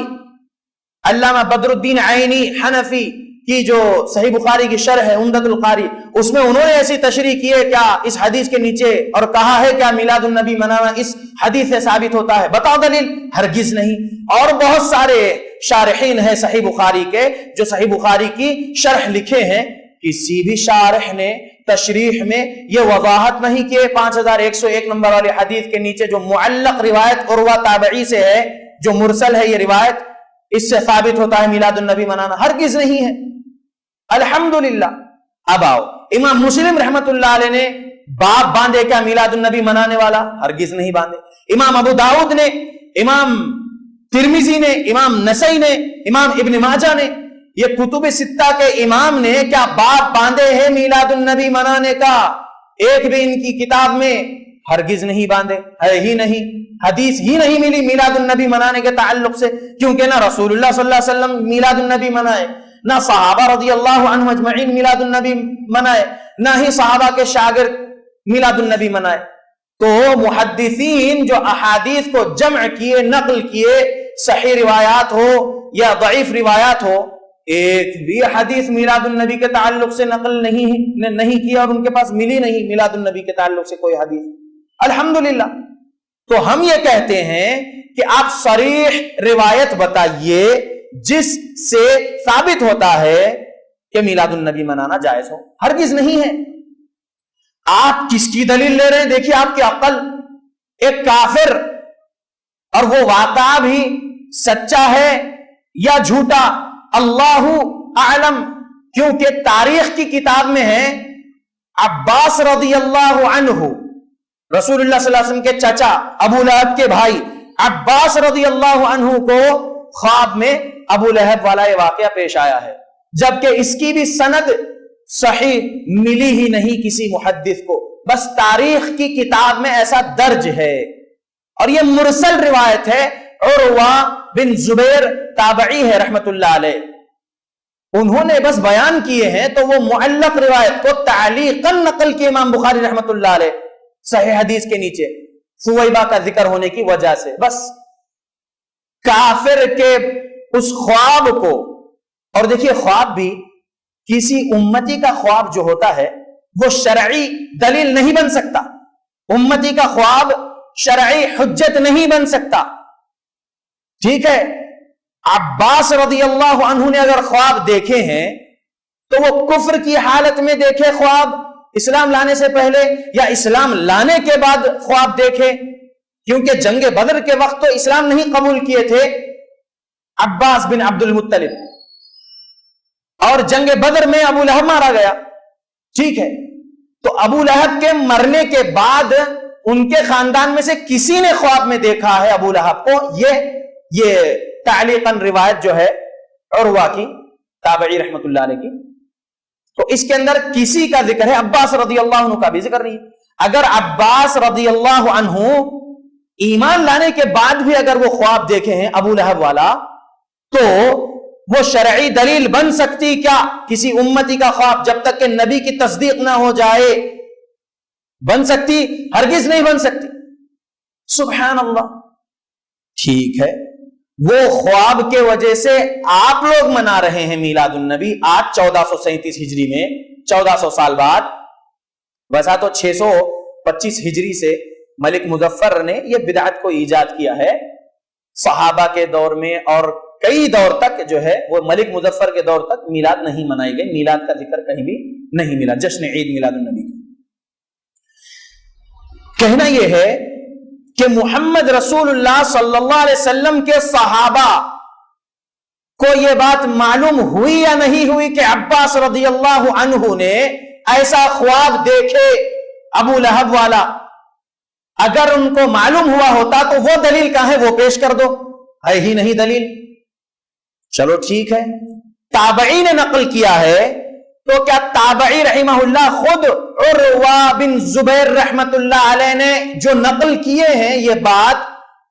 علامہ بدر الدین عینی حنفی کی جو صحیح بخاری کی شرح ہے عمدۃ القاری، اس میں انہوں نے ایسی تشریح کی ہے کیا اس حدیث کے نیچے اور کہا ہے کیا میلاد النبی منانا اس حدیث سے ثابت ہوتا ہے؟ بتاؤ دلیل. ہرگز نہیں. اور بہت سارے شارحین ہیں صحیح بخاری کے جو صحیح بخاری کی شرح لکھے ہیں، کسی بھی شارح نے تشریح میں یہ وضاحت نہیں کہ 5101 نمبر والی حدیث کے نیچے جو معلق روایت عروہ تابعی سے ہے جو مرسل ہے، یہ روایت اس سے ثابت ہوتا ہے میلاد النبی منانا. ہرگز نہیں ہے. الحمدللہ. اب آؤ امام مسلم رحمت اللہ علیہ نے باب باندھے کیا میلاد النبی منانے والا؟ ہرگز نہیں باندھے. امام ابو داؤد نے، امام ترمذی نے، امام نسائی نے، امام ابن ماجہ نے، یہ کتب ستہ کے امام نے کیا باب باندھے ہیں میلاد النبی منانے کا؟ ایک بھی ان کی کتاب میں ہرگز نہیں باندھے، ہے ہی نہیں. حدیث ہی نہیں ملی میلاد النبی منانے کے تعلق سے، کیونکہ نہ رسول اللہ صلی اللہ علیہ وسلم میلاد النبی منائے، نہ صحابہ رضی اللہ عنہم اجمعین میلاد النبی منائے، نہ ہی صحابہ کے شاگرد میلاد النبی منائے. تو محدثین جو احادیث کو جمع کیے، نقل کیے، صحیح روایات ہو یا ضعیف روایات ہو، ایک بھی حدیث میلاد النبی کے تعلق سے نقل نہیں کیا اور ان کے پاس ملی نہیں میلاد النبی کے تعلق سے کوئی حدیث. الحمدللہ. تو ہم یہ کہتے ہیں کہ آپ صریح روایت بتائیے جس سے ثابت ہوتا ہے کہ میلاد النبی منانا جائز ہو، ہرگز نہیں ہے۔ آپ کس کی دلیل لے رہے ہیں؟ دیکھیے آپ کی عقل، ایک کافر، اور وہ واقعہ بھی سچا ہے یا جھوٹا اللہ اعلم، کیونکہ تاریخ کی کتاب میں ہے عباس رضی اللہ عنہ، رسول اللہ صلی اللہ علیہ وسلم کے چچا ابو لہب کے بھائی عباس رضی اللہ عنہ کو خواب میں ابو لہب والا یہ واقعہ پیش آیا ہے، جبکہ اس کی بھی سند صحیح ملی ہی نہیں کسی محدث کو، بس تاریخ کی کتاب میں ایسا درج ہے، اور یہ مرسل روایت ہے۔ عروہ بن زبیر تابعی ہے رحمت اللہ علیہ، انہوں نے بس بیان کیے ہیں، تو وہ معلق روایت کو تعلیقاً نقل کی امام بخاری رحمت اللہ علیہ صحیح حدیث کے نیچے سویبہ کا ذکر ہونے کی وجہ سے۔ بس کافر کے اس خواب کو، اور دیکھیے خواب بھی کسی امتی کا خواب جو ہوتا ہے وہ شرعی دلیل نہیں بن سکتا، امتی کا خواب شرعی حجت نہیں بن سکتا، ٹھیک ہے۔ عباس رضی اللہ عنہ نے اگر خواب دیکھے ہیں تو وہ کفر کی حالت میں دیکھے خواب، اسلام لانے سے پہلے، یا اسلام لانے کے بعد خواب دیکھے، کیونکہ جنگ بدر کے وقت تو اسلام نہیں قبول کیے تھے عباس بن عبد المطلب، اور جنگ بدر میں ابو لہب مارا گیا، ٹھیک ہے۔ تو ابو لہب کے مرنے کے بعد ان کے خاندان میں سے کسی نے خواب میں دیکھا ہے ابو لہب کو، یہ تعلیقاً روایت جو ہے عروہ کی تابعی رحمت اللہ علیہ کی، تو اس کے اندر کسی کا ذکر ہے، عباس رضی اللہ عنہ کا بھی ذکر نہیں ہے۔ اگر عباس رضی اللہ عنہ ایمان لانے کے بعد بھی اگر وہ خواب دیکھے ہیں ابو لہب والا، تو وہ شرعی دلیل بن سکتی کیا کسی امتی کا خواب جب تک کہ نبی کی تصدیق نہ ہو جائے؟ بن سکتی؟ ہرگز نہیں بن سکتی۔ سبحان اللہ۔ ٹھیک ہے، وہ خواب کے وجہ سے آپ لوگ منا رہے ہیں میلاد النبی آج 1437 ہجری میں، 1400 سال بعد، ویسا تو 625 ہجری سے ملک مظفر نے یہ بدعت کو ایجاد کیا ہے، صحابہ کے دور میں اور کئی دور تک جو ہے وہ ملک مظفر کے دور تک میلاد نہیں منائی گئی، میلاد کا ذکر کہیں بھی نہیں ملا، جشن عید میلاد النبی کا۔ کہنا یہ ہے کہ محمد رسول اللہ صلی اللہ علیہ وسلم کے صحابہ کو یہ بات معلوم ہوئی یا نہیں ہوئی کہ عباس رضی اللہ عنہ نے ایسا خواب دیکھے ابو لہب والا؟ اگر ان کو معلوم ہوا ہوتا تو وہ دلیل کہاں ہے؟ وہ پیش کر دو، ہے ہی نہیں دلیل۔ چلو ٹھیک ہے، تابعی نے نقل کیا ہے، تو کیا تابعی رحمہ اللہ خود عروہ بن زبیر رحمت اللہ علیہ نے جو نقل کیے ہیں یہ بات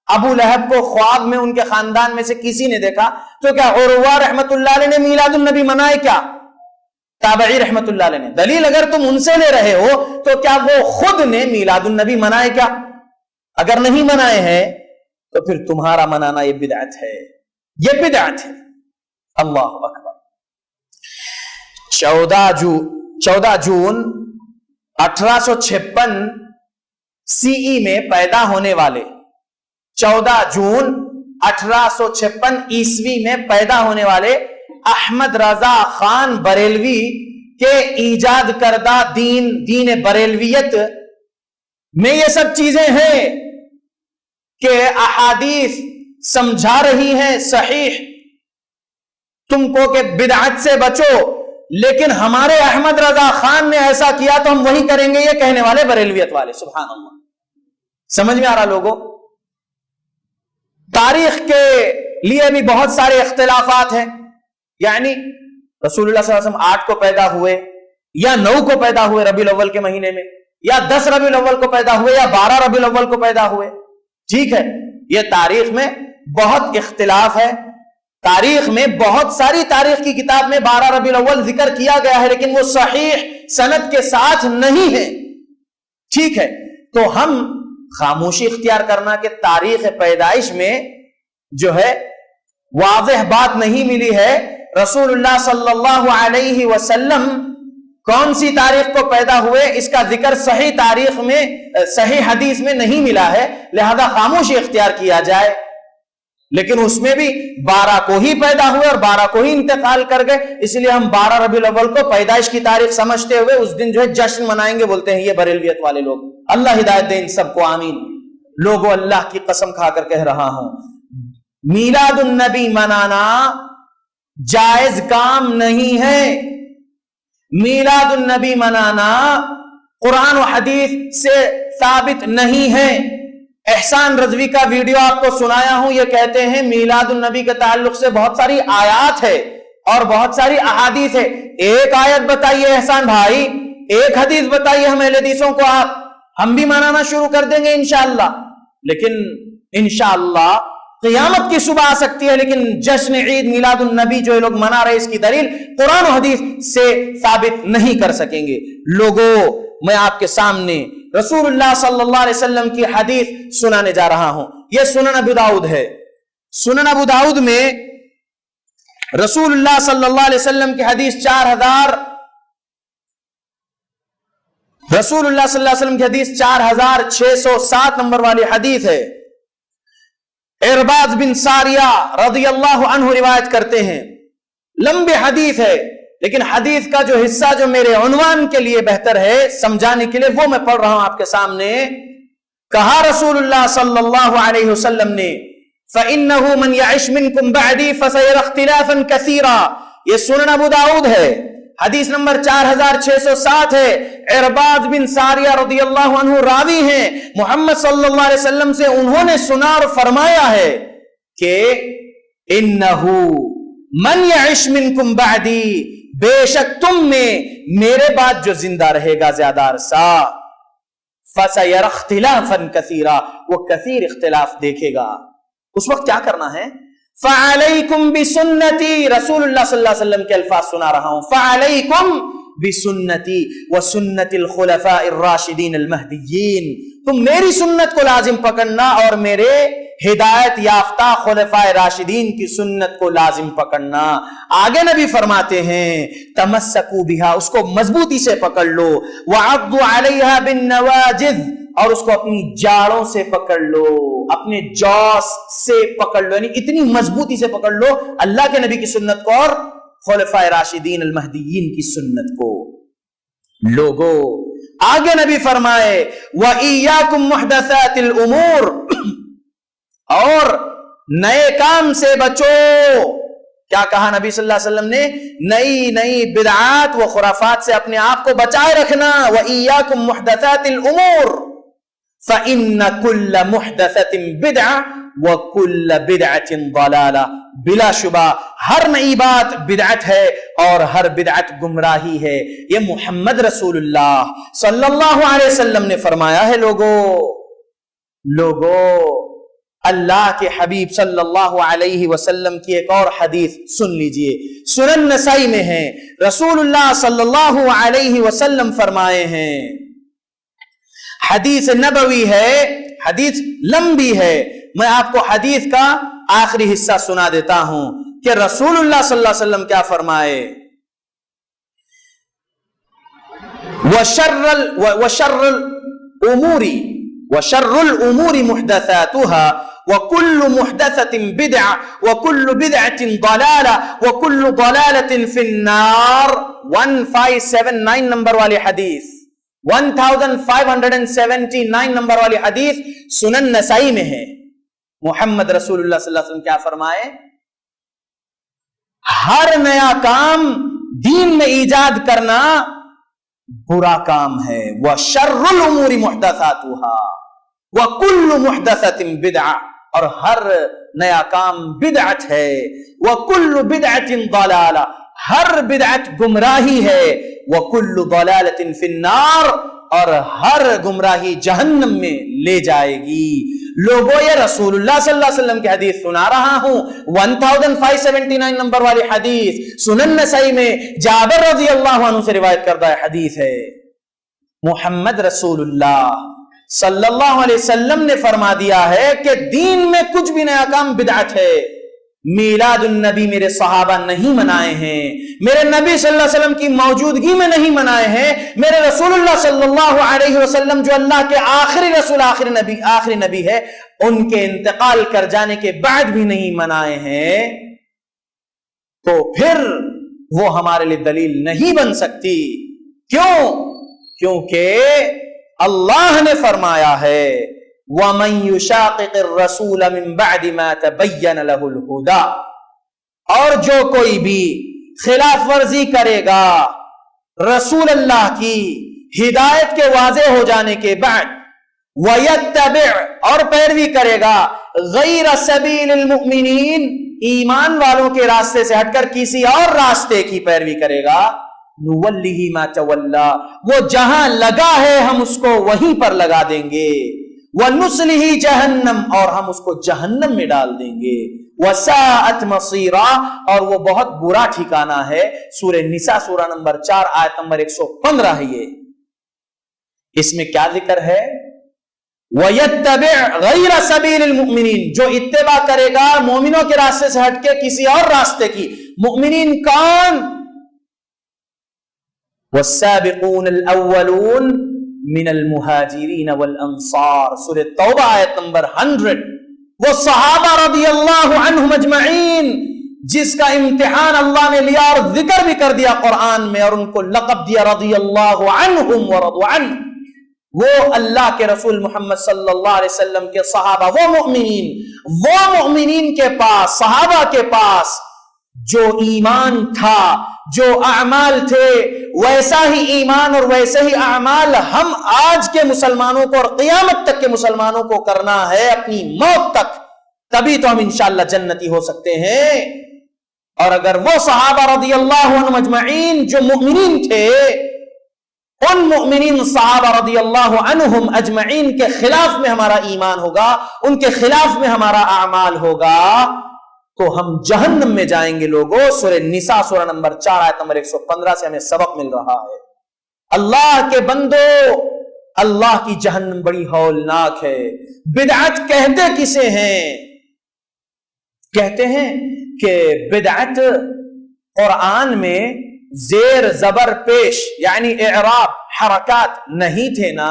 ابو لہب کو خواب میں ان کے خاندان میں سے کسی نے دیکھا، تو کیا عروہ رحمت اللہ علیہ نے میلاد النبی منائے کیا؟ تابعی رحمت اللہ علیہ نے۔ دلیل اگر تم ان سے لے رہے ہو تو کیا وہ خود نے میلاد النبی منائے کیا؟ اگر نہیں منائے ہیں تو پھر تمہارا منانا یہ بدعت ہے، یہ بدعت ہے۔ اللہ اکبر۔ 14 جون 1856 سی ای میں پیدا ہونے والے، 14 جون 1856 عیسوی میں پیدا ہونے والے احمد رضا خان بریلوی کے ایجاد کردہ دین بریلویت میں یہ سب چیزیں ہیں کہ احادیث سمجھا رہی ہیں صحیح تم کو کہ بدعت سے بچو، لیکن ہمارے احمد رضا خان نے ایسا کیا تو ہم وہی کریں گے، یہ کہنے والے بریلویت والے۔ سبحان اللہ۔ سمجھ میں آ رہا لوگوں؟ تاریخ کے لیے بھی بہت سارے اختلافات ہیں، یعنی رسول اللہ صلی اللہ علیہ وسلم 8 کو پیدا ہوئے یا 9 کو پیدا ہوئے ربیع الاول کے مہینے میں، یا 10 ربیع الاول کو پیدا ہوئے یا 12 ربیع الاول کو پیدا ہوئے، ٹھیک ہے۔ یہ تاریخ میں بہت اختلاف ہے، تاریخ میں بہت ساری تاریخ کی کتاب میں 12 ربیع الاول ذکر کیا گیا ہے، لیکن وہ صحیح سند کے ساتھ نہیں ہے، ٹھیک ہے۔ تو ہم خاموشی اختیار کرنا کہ تاریخ پیدائش میں جو ہے واضح بات نہیں ملی ہے، رسول اللہ صلی اللہ علیہ وسلم کون سی تاریخ کو پیدا ہوئے اس کا ذکر صحیح تاریخ میں صحیح حدیث میں نہیں ملا ہے، لہذا خاموشی اختیار کیا جائے۔ لیکن اس میں بھی 12 کو ہی پیدا ہوئے اور 12 کو ہی انتقال کر گئے، اس لیے ہم 12 ربیع الاول کو پیدائش کی تاریخ سمجھتے ہوئے اس دن جو ہے جشن منائیں گے، بولتے ہیں یہ بریلویت والے لوگ۔ اللہ ہدایت دے ان سب کو، آمین۔ لوگوں اللہ کی قسم کھا کر کہہ رہا ہوں، میلاد النبی منانا جائز کام نہیں ہے۔ میلاد النبی منانا قرآن و حدیث سے ثابت نہیں ہے۔ احسان رضوی کا ویڈیو آپ کو سنایا ہوں، یہ کہتے ہیں میلاد النبی کے تعلق سے بہت ساری آیات ہے اور بہت ساری احادیث ہے۔ ایک آیت بتائیے احسان بھائی، ایک حدیث بتائیے ہم اہل حدیثوں کو، آپ ہم بھی منانا شروع کر دیں گے انشاءاللہ۔ لیکن انشاءاللہ قیامت کی صبح آ سکتی ہے، لیکن جشن عید میلاد النبی جو لوگ منا رہے اس کی دلیل قرآن و حدیث سے ثابت نہیں کر سکیں گے۔ لوگوں، میں آپ کے سامنے رسول اللہ صلی اللہ علیہ وسلم کی حدیث سنانے جا رہا ہوں۔ یہ سنن ابو داؤد ہے۔ سنن ابو داؤد میں رسول اللہ صلی اللہ علیہ وسلم کی حدیث رسول اللہ صلی اللہ علیہ وسلم کی حدیث 4607 نمبر والی حدیث ہے۔ ارباز بن ساریہ رضی اللہ عنہ روایت کرتے ہیں، لمبی حدیث ہے، لیکن حدیث کا جو حصہ جو میرے عنوان کے لیے بہتر ہے سمجھانے کے لیے وہ میں پڑھ رہا ہوں آپ کے سامنے۔ کہا رسول اللہ صلی اللہ علیہ وسلم نے، فَإِنَّهُ مَنْ يَعِشْ مِنْكُمْ بَعْدِي فَسَيَرَى اخْتِلَافًا كَثِيرًا۔ یہ سنن ابو داؤد ہے، حدیث نمبر 4607 ہے۔ ارباز بن ساریہ رضی اللہ عنہ راوی ہیں، محمد صلی اللہ علیہ وسلم سے انہوں نے سنا اور فرمایا ہے کہ اِنَّهُ مَنْ يَعِشْ مِنْكُمْ بَعْدِي، بے شک تم میں میرے بعد جو زندہ رہے گا زیادہ عرصہ، فَسَيَرَى اخْتِلَافًا كَثِيرًا، وہ کثیر اختلاف دیکھے گا۔ اس وقت کیا کرنا ہے؟ فَعَلَيْكُمْ بِسُنَّتِي، رسول اللہ صلی اللہ علیہ وسلم کے الفاظ سنا رہا ہوں، فَعَلَيْكُمْ بِسُنَّتِي وَسُنَّتِ الْخُلَفَاءِ الرَّاشِدِينَ الْمَهْدِيِّينَ، تم میری سنت کو لازم پکڑنا اور میرے ہدایت یافتہ خلفائے راشدین کی سنت کو لازم پکڑنا۔ آگے نبی فرماتے ہیں تمسکوا بہا، اس کو مضبوطی سے پکڑ لو، وعضوا علیہا بالنواجذ، اور اس کو اپنی جاڑوں سے پکڑ لو، اپنے جوس سے پکڑ لو، یعنی اتنی مضبوطی سے پکڑ لو اللہ کے نبی کی سنت کو اور خلفائے راشدین المہدیین کی سنت کو۔ لوگو، آگے نبی فرمائے وَإِيَّاكُمْ مُحْدَثَاتِ الْأُمُورِ، اور نئے کام سے بچو۔ کیا کہا نبی صلی اللہ علیہ وسلم نے؟ نئی بدعات و خرافات سے اپنے آپ کو بچائے رکھنا۔ وَإِيَّاكُمْ مُحْدَثَاتِ الْأُمُورِ فَإِنَّ كُلَّ مُحْدَثَةٍ بِدْعَةٍ وَكُلَّ بِدْعَةٍ ضَلَالَةٍ، بلا شبہ ہر نئی بات بدعت ہے اور ہر بدعت گمراہی ہے۔ یہ محمد رسول اللہ صلی اللہ علیہ وسلم نے فرمایا ہے۔ لوگو اللہ کے حبیب صلی اللہ علیہ وسلم کی ایک اور حدیث سن لیجئے، سنن نسائی میں ہے۔ رسول اللہ صلی اللہ علیہ وسلم فرمائے ہیں، حدیث نبوی ہے، حدیث لمبی ہے، میں آپ کو حدیث کا آخری حصہ سنا دیتا ہوں کہ رسول اللہ صلی اللہ علیہ وسلم کیا فرمائے۔ وَشَرُّ الْأُمُورِ مُحْدَثَاتُهَا وَكُلُّ مُحْدَثَةٍ بِدْعَةٍ وَكُلُّ بِدْعَةٍ ضَلَالَةٍ وَكُلُّ ضَلَالَةٍ فِي النَّارِ۔ 1579 نمبر والی حدیث، 1579 نمبر والی حدیث سنن نسائی میں ہے۔ محمد رسول اللہ صلی اللہ علیہ وسلم کیا فرمائے؟ ہر نیا کام دین میں ایجاد کرنا برا کام ہے۔ وَشَرُّ الْأُمُورِ مُحْدَثَاتُهَا وَكُلُّ مُحْدَثَةٍ بِدْعَةٍ، اور ہر نیا کام بدعت ہے۔ وَكُلُّ بِدْعَةٍ ضَلَالَةٍ، ہر بدعت گمراہی ہے۔ وَكُلُّ ضَلَالَةٍ فِي النَّارِ، اور ہر گمراہی جہنم میں لے جائے گی۔ لوگوں، یہ رسول اللہ صلی اللہ علیہ وسلم کی حدیث سنا رہا ہوں، 1579 نمبر والی حدیث سنن نسائی میں جابر رضی اللہ عنہ سے روایت کردہ حدیث ہے۔ محمد رسول اللہ صلی اللہ علیہ وسلم نے فرما دیا ہے کہ دین میں کچھ بھی نیا کام بدعت ہے۔ میلاد النبی میرے صحابہ نہیں منائے ہیں، میرے نبی صلی اللہ علیہ وسلم کی موجودگی میں نہیں منائے ہیں، میرے رسول اللہ صلی اللہ علیہ وسلم جو اللہ کے آخری رسول آخری نبی ہے، ان کے انتقال کر جانے کے بعد بھی نہیں منائے ہیں تو پھر وہ ہمارے لیے دلیل نہیں بن سکتی. کیوں؟ کیونکہ اللہ نے فرمایا ہے وَمَن يُشَاقِقِ الرَّسُولَ مِن بَعْدِ مَا تَبَيَّنَ لَهُ الْهُدَى، اور جو کوئی بھی خلاف ورزی کرے گا رسول اللہ کی ہدایت کے واضح ہو جانے کے بعد، وَيَتَّبِعْ، اور پیروی کرے گا غیر سبیل المؤمنین، ایمان والوں کے راستے سے ہٹ کر کسی اور راستے کی پیروی کرے گا، نُوَلِّهِ مَا تَوَلَّى، وہ جہاں لگا ہے ہم اس کو وہیں پر لگا دیں گے، وَنُصْلِهِ جَهَنَّمْ، اور ہم اس کو جہنم میں ڈال دیں گے، وَسَاءَتْ مَصِيرًا، اور وہ بہت برا ٹھکانہ ہے. سورہ نساء سورہ نمبر 4 آیت نمبر 115 ہے. یہ اس میں کیا ذکر ہے؟ وَيَتَّبِعْ غَيْرَ سَبِيلِ الْمُؤْمِنِينَ، جو اتباع کرے گا مومنوں کے راستے سے ہٹ کے کسی اور راستے کی. مؤمنین کون؟ وَالسَّابِقُونَ الْأَوَّلُونَ مِنَ الْمُهَاجِرِينَ وَالْأَنصَارِ، سورہ توبہ آیت نمبر 100. وہ صحابہ رضی اللہ عنہم اجمعین جس کا امتحان اللہ نے لیا اور ذکر بھی کر دیا قرآن میں، اور ان کو لقب دیا رضی اللہ عنہم ورضوا عنہ. وہ اللہ کے رسول محمد صلی اللہ علیہ وسلم کے صحابہ، وہ مؤمنین کے پاس، صحابہ کے پاس جو ایمان تھا، جو اعمال تھے، ویسا ہی ایمان اور ویسے ہی اعمال ہم آج کے مسلمانوں کو اور قیامت تک کے مسلمانوں کو کرنا ہے اپنی موت تک، تبھی تو ہم انشاءاللہ جنتی ہو سکتے ہیں. اور اگر وہ صحابہ رضی اللہ عنہم اجمعین جو مؤمنین تھے، ان مؤمنین صحابہ رضی اللہ عنہم اجمعین کے خلاف میں ہمارا ایمان ہوگا، ان کے خلاف میں ہمارا اعمال ہوگا، تو ہم جہنم میں جائیں گے. لوگوں، سورہ نساء سورہ نمبر 4 آیت نمبر 115 سے ہمیں سبق مل رہا ہے. اللہ کے بندو، اللہ کی جہنم بڑی ہولناک ہے. بدعت کہتے کسے ہیں؟ کہتے ہیں کہ بدعت قرآن میں زیر زبر پیش یعنی اعراب حرکات نہیں تھے نا،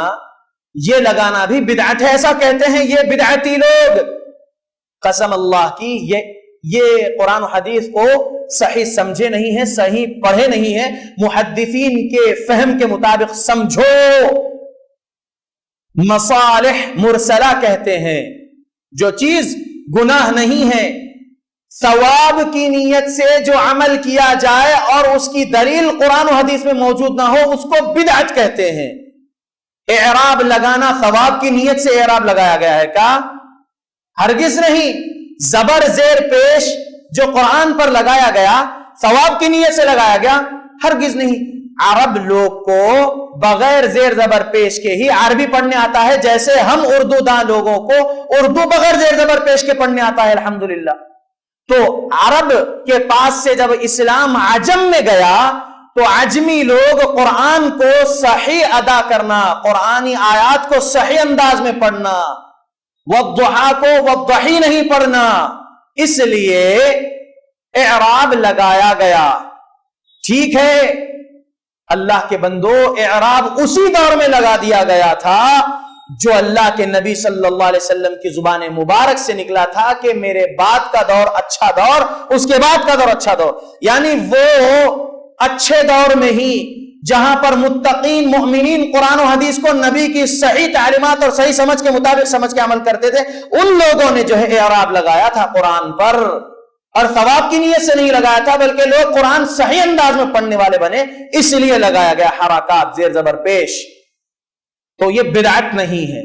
یہ لگانا بھی بدعت ہے، ایسا کہتے ہیں یہ بدعتی لوگ. قسم اللہ کی یہ قرآن و حدیث کو صحیح سمجھے نہیں ہیں، صحیح پڑھے نہیں ہیں. محدثین کے فہم کے مطابق سمجھو. مصالح مرسلہ کہتے ہیں جو چیز گناہ نہیں ہے، ثواب کی نیت سے جو عمل کیا جائے اور اس کی دلیل قرآن و حدیث میں موجود نہ ہو، اس کو بدعت کہتے ہیں. اعراب لگانا ثواب کی نیت سے اعراب لگایا گیا ہے کیا؟ ہرگز نہیں. زبر زیر پیش جو قرآن پر لگایا گیا ثواب کی نیت سے لگایا گیا؟ ہرگز نہیں. عرب لوگ کو بغیر زیر زبر پیش کے ہی عربی پڑھنے آتا ہے، جیسے ہم اردو داں لوگوں کو اردو بغیر زیر زبر پیش کے پڑھنے آتا ہے الحمدللہ. تو عرب کے پاس سے جب اسلام عجم میں گیا تو عجمی لوگ قرآن کو صحیح ادا کرنا، قرآنی آیات کو صحیح انداز میں پڑھنا، والضحا کو والضحی نہیں پڑھنا، اس لیے اعراب لگایا گیا. ٹھیک ہے اللہ کے بندو، اعراب اسی دور میں لگا دیا گیا تھا جو اللہ کے نبی صلی اللہ علیہ وسلم کی زبان مبارک سے نکلا تھا کہ میرے بعد کا دور اچھا دور، اس کے بعد کا دور اچھا دور. یعنی وہ اچھے دور میں ہی جہاں پر متقین مؤمنین قرآن و حدیث کو نبی کی صحیح تعلیمات اور صحیح سمجھ کے مطابق سمجھ کے عمل کرتے تھے، ان لوگوں نے جو ہے اعراب لگایا تھا قرآن پر، اور ثواب کی نیت سے نہیں لگایا تھا، بلکہ لوگ قرآن صحیح انداز میں پڑھنے والے بنے، اس لیے لگایا گیا حرکات زیر زبر پیش. تو یہ بدعت نہیں ہے.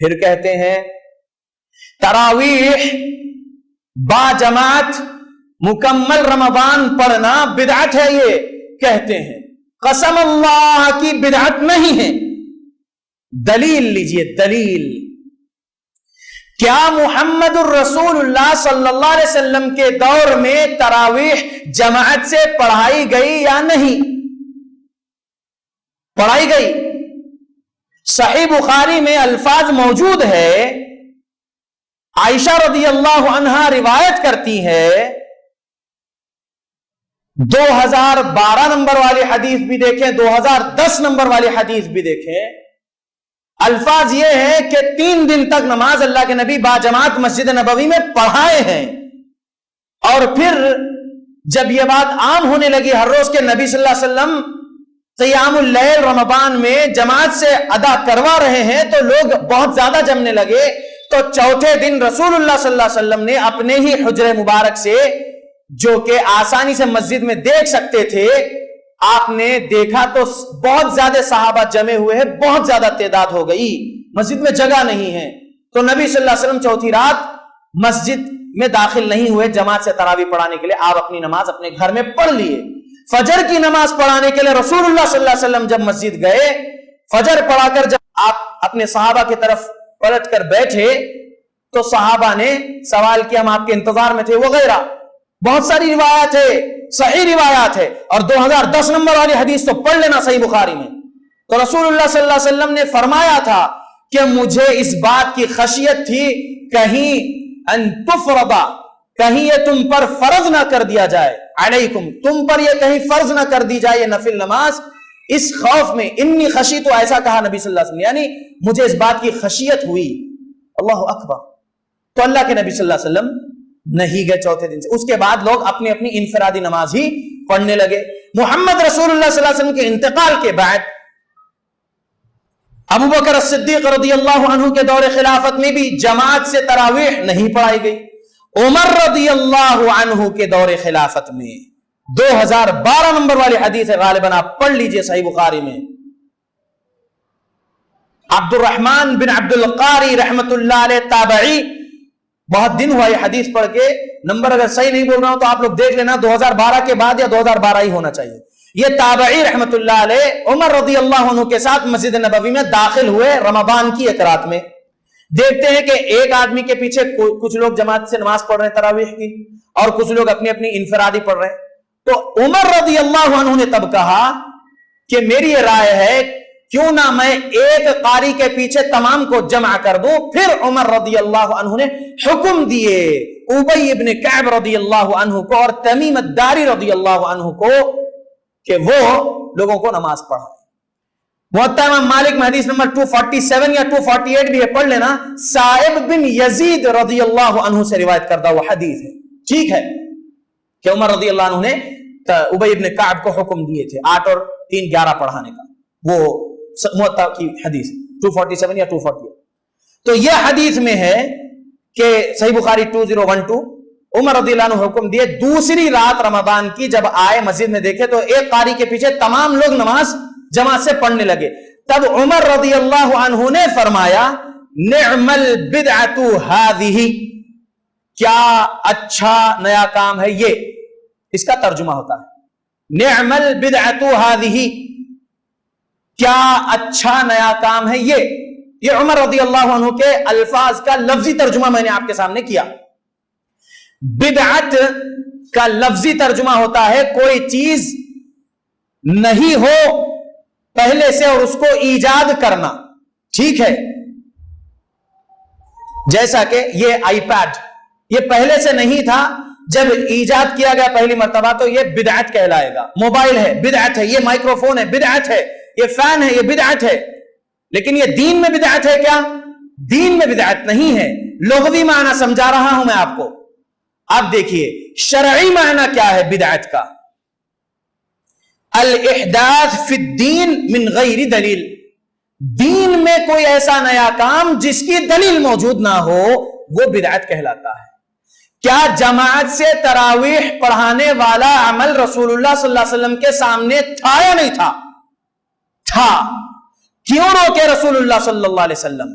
پھر کہتے ہیں تراویح با جماعت مکمل رمضان پڑھنا بدعت ہے. یہ کہتے ہیں قسم اللہ کی بدعت نہیں ہے. دلیل لیجئے. دلیل کیا محمد الرسول اللہ صلی اللہ علیہ وسلم کے دور میں تراویح جماعت سے پڑھائی گئی یا نہیں؟ پڑھائی گئی. صحیح بخاری میں الفاظ موجود ہے، عائشہ رضی اللہ عنہا روایت کرتی ہے، 2012 نمبر والی حدیث بھی دیکھیں، 2010 نمبر والی حدیث بھی دیکھیں. الفاظ یہ ہے کہ 3 دن تک نماز اللہ کے نبی باجماعت مسجد نبوی میں پڑھائے ہیں، اور پھر جب یہ بات عام ہونے لگی ہر روز کے نبی صلی اللہ علیہ وسلم قیام اللیل رمضان میں جماعت سے ادا کروا رہے ہیں تو لوگ بہت زیادہ جمنے لگے، تو چوتھے دن رسول اللہ صلی اللہ علیہ وسلم نے اپنے ہی حجرے مبارک سے، جو کہ آسانی سے مسجد میں دیکھ سکتے تھے، آپ نے دیکھا تو بہت زیادہ صحابہ جمے ہوئے ہیں، بہت زیادہ تعداد ہو گئی، مسجد میں جگہ نہیں ہے، تو نبی صلی اللہ علیہ وسلم چوتھی رات مسجد میں داخل نہیں ہوئے جماعت سے تراویح پڑھانے کے لیے، آپ اپنی نماز اپنے گھر میں پڑھ لیے۔ فجر کی نماز پڑھانے کے لیے رسول اللہ صلی اللہ علیہ وسلم جب مسجد گئے، فجر پڑھا کر جب آپ اپنے صحابہ کی طرف پلٹ کر بیٹھے تو صحابہ نے سوال کیا، ہم آپ کے انتظار میں تھے وغیرہ، بہت ساری روایات ہے، صحیح روایات ہے، اور 2010 نمبر والی حدیث تو پڑھ لینا صحیح بخاری میں۔ تو رسول اللہ صلی اللہ علیہ وسلم نے فرمایا تھا کہ مجھے اس بات کی خشیت تھی کہیں ان تفرضا، کہیں یہ تم پر فرض نہ کر دیا جائے، علیکم، تم پر یہ کہیں فرض نہ کر دی جائے یہ نفل نماز، اس خوف میں، انی خشیت، تو ایسا کہا نبی صلی اللہ علیہ وسلم، یعنی مجھے اس بات کی خشیت ہوئی۔ اللہ اکبر۔ تو اللہ کے نبی صلی اللہ علیہ وسلم نہیں گئے چوتھے دن سے، اس کے بعد لوگ اپنی اپنی انفرادی نماز ہی پڑھنے لگے۔ محمد رسول اللہ صلی اللہ علیہ وسلم کے انتقال کے بعد ابو بکر الصدیق رضی اللہ عنہ کے دور خلافت میں بھی جماعت سے تراویح نہیں پڑھائی گئی۔ عمر رضی اللہ عنہ کے دور خلافت میں 2012 نمبر والی حدیث ہے، غالباً آپ پڑھ لیجئے صحیح بخاری میں، عبد الرحمن بن عبد القاری رحمت اللہ علیہ تابعی، بہت دن ہوا یہ حدیث پڑھ کے، نمبر اگر صحیح نہیں بول رہا ہوں تو آپ لوگ دیکھ لینا، 2012 کے بعد یا 2012 ہی ہونا چاہیے۔ یہ تابعی رحمت اللہ علیہ عمر رضی اللہ عنہ کے ساتھ مسجد نبوی میں داخل ہوئے رمضان کی ایک رات میں، دیکھتے ہیں کہ ایک آدمی کے پیچھے کچھ لوگ جماعت سے نماز پڑھ رہے ہیں تراویح کی، اور کچھ لوگ اپنی اپنی انفرادی پڑھ رہے ہیں۔ تو عمر رضی اللہ عنہ نے تب کہا کہ میری یہ رائے ہے کیوں نہ میں ایک قاری کے پیچھے تمام کو جمع کر دوں۔ پھر عمر رضی اللہ عنہ نے حکم دیے ابی ابن کعب رضی اللہ عنہ کو اور تمیم الداری رضی اللہ عنہ کو کہ وہ لوگوں کو نماز پڑھائے۔ موطا امام مالک میں حدیث نمبر 247 یا 248 بھی ہے، پڑھ لینا، سائب بن یزید رضی اللہ عنہ سے روایت کردہ وہ حدیث ہے، ٹھیک ہے، کہ عمر رضی اللہ عنہ نے ابی ابن کعب کو حکم دیے تھے 8 اور 3 11 پڑھانے کا، وہ موطا کی حدیث 247 یا 248۔ تو یہ حدیث میں ہے کہ صحیح بخاری 2012 عمر رضی اللہ عنہ حکم دیے، دوسری رات رمضان کی جب آئے مسجد میں دیکھے تو ایک قاری کے پیچھے تمام لوگ نماز جماعت سے پڑھنے لگے۔ تب عمر رضی اللہ عنہ نے فرمایا نعم البدعۃ ہذہ، کیا اچھا نیا کام ہے یہ، اس کا ترجمہ ہوتا ہے نعم البدعۃ ہذہ، کیا اچھا نیا کام ہے یہ عمر رضی اللہ عنہ کے الفاظ کا لفظی ترجمہ میں نے آپ کے سامنے کیا۔ بدعت کا لفظی ترجمہ ہوتا ہے کوئی چیز نہیں ہو پہلے سے اور اس کو ایجاد کرنا، ٹھیک ہے، جیسا کہ یہ آئی پیڈ یہ پہلے سے نہیں تھا، جب ایجاد کیا گیا پہلی مرتبہ تو یہ بدعت کہلائے گا۔ موبائل ہے بدعت ہے، یہ مائکرو فون ہے بدعت ہے، یہ فین ہے یہ بدعت ہے، لیکن یہ دین میں بدعت ہے کیا؟ دین میں بدعت نہیں ہے، لغوی معنی سمجھا رہا ہوں میں آپ کو۔ اب دیکھیے شرعی معنی کیا ہے بدعت کا، الاحداث فی الدین من غیر دلیل، دین میں کوئی ایسا نیا کام جس کی دلیل موجود نہ ہو وہ بدعت کہلاتا ہے۔ کیا جماعت سے تراویح پڑھانے والا عمل رسول اللہ صلی اللہ علیہ وسلم کے سامنے تھا یا نہیں تھا؟ تھا۔ کیوں روکے رسول اللہ صلی اللہ علیہ وسلم؟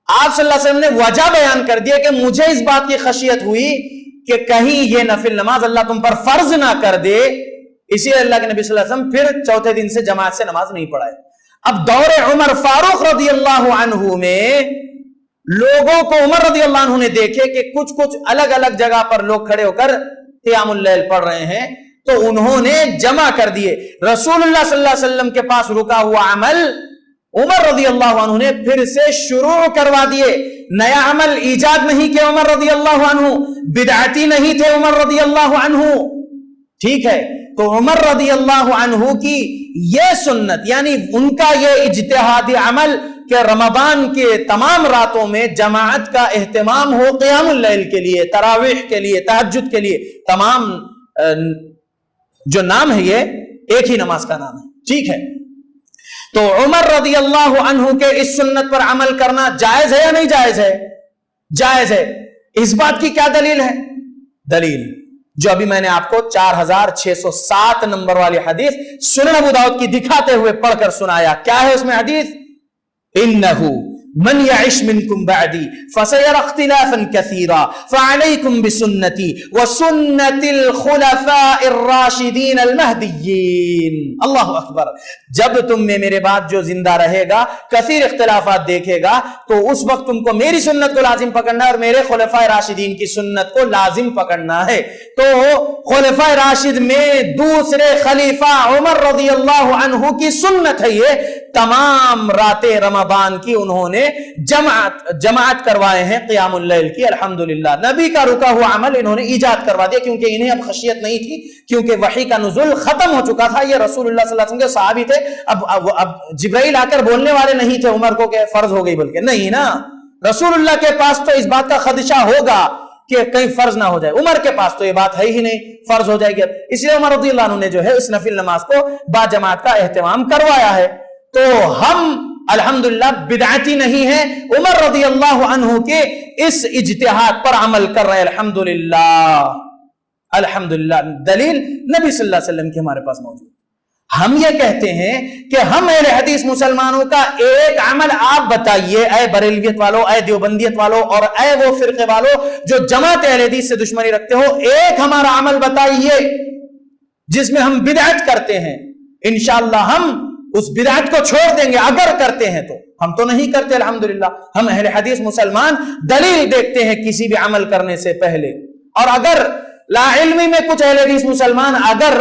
آپ صلی اللہ علیہ وسلم نے وجہ بیان کر دیا کہ مجھے اس بات کی خشیت ہوئی کہ کہیں یہ نفل نماز اللہ تم پر فرض نہ کر دے، اسی لیے اللہ کے نبی صلی اللہ علیہ وسلم پھر چوتھے دن سے جماعت سے نماز نہیں پڑھائے۔ اب دور عمر فاروق رضی اللہ عنہ میں لوگوں کو عمر رضی اللہ عنہ نے دیکھے کہ کچھ الگ الگ جگہ پر لوگ کھڑے ہو کر قیام اللیل پڑھ رہے ہیں، تو انہوں نے جمع کر دیے۔ رسول اللہ صلی اللہ علیہ وسلم کے پاس رکا ہوا عمل عمر رضی اللہ عنہ نے پھر سے شروع کروا دیے، نیا عمل ایجاد نہیں کیا عمر رضی اللہ عنہ، بدعتی نہیں تھے عمر رضی اللہ عنہ، ٹھیک ہے۔ تو عمر رضی اللہ عنہ کی یہ سنت، یعنی ان کا یہ اجتہادی عمل کہ رمضان کے تمام راتوں میں جماعت کا اہتمام ہو قیام اللیل کے لیے، تراویح کے لیے، تہجد کے لیے، تمام جو نام ہے یہ ایک ہی نماز کا نام ہے، ٹھیک ہے؟ تو عمر رضی اللہ عنہ کے اس سنت پر عمل کرنا جائز ہے یا نہیں جائز ہے؟ جائز ہے۔ اس بات کی کیا دلیل ہے؟ دلیل جو ابھی میں نے آپ کو 4607 نمبر والی حدیث سنن ابو داؤد کی دکھاتے ہوئے پڑھ کر سنایا۔ کیا ہے اس میں حدیث؟ انہو من یعش منکم بعدی فسیر اختلافا کثیرا فعلیکم بسنتی وسنت الخلفاء الراشدین المہدیین۔ اللہ اکبر۔ جب تم میں میرے بعد جو زندہ رہے گا کثیر اختلافات دیکھے گا تو اس وقت تم کو میری سنت کو لازم پکڑنا ہے اور میرے خلفاء راشدین کی سنت کو لازم پکڑنا ہے۔ تو خلفاء راشد میں دوسرے خلیفہ عمر رضی اللہ عنہ کی سنت ہے یہ، تمام راتیں رمضان کی انہوں نے جماعت کروائے ہیں قیام اللیل کی۔ الحمدللہ نبی کا رکا ہوا عمل انہوں نے ایجاد کروا دیا، کیونکہ انہیں اب خشیت نہیں تھی، کیونکہ وحی کا نزول ختم ہو چکا تھا۔ یہ رسول اللہ صلی اللہ علیہ وسلم کے صحابی تھے، اب جبرائیل آ کر بولنے والے نہیں تھے عمر کو کہ فرض ہو گئی، بلکہ نہیں نا، رسول اللہ کے پاس تو اس بات کا خدشہ ہوگا کہ کہیں فرض نہ ہو جائے، عمر کے پاس تو یہ بات ہے ہی نہیں فرض ہو جائے گی، اس لیے عمر رضی اللہ عنہ نے جو ہے اس نفل نماز کو با جماعت کا اہتمام کروایا ہے۔ تو ہم الحمدللہ بدعتی نہیں ہیں، عمر رضی اللہ عنہ کے اس اجتہاد پر عمل کر رہے ہیں، الحمدللہ الحمدللہ۔ دلیل نبی صلی اللہ علیہ وسلم کی ہمارے پاس موجود۔ ہم یہ کہتے ہیں کہ ہم اہل حدیث مسلمانوں کا ایک عمل آپ بتائیے، اے بریلویت والو، اے دیوبندیت والو، اور اے وہ فرقے والو جو جماعت اہل حدیث سے دشمنی رکھتے ہو، ایک ہمارا عمل بتائیے جس میں ہم بدعت کرتے ہیں۔ انشاءاللہ ہم اس بدعت کو چھوڑ دیں گے اگر کرتے ہیں تو، ہم تو نہیں کرتے الحمدللہ۔ ہم اہل حدیث مسلمان دلیل دیکھتے ہیں کسی بھی عمل کرنے سے پہلے، اور اگر لا علمی میں کچھ اہل حدیث مسلمان اگر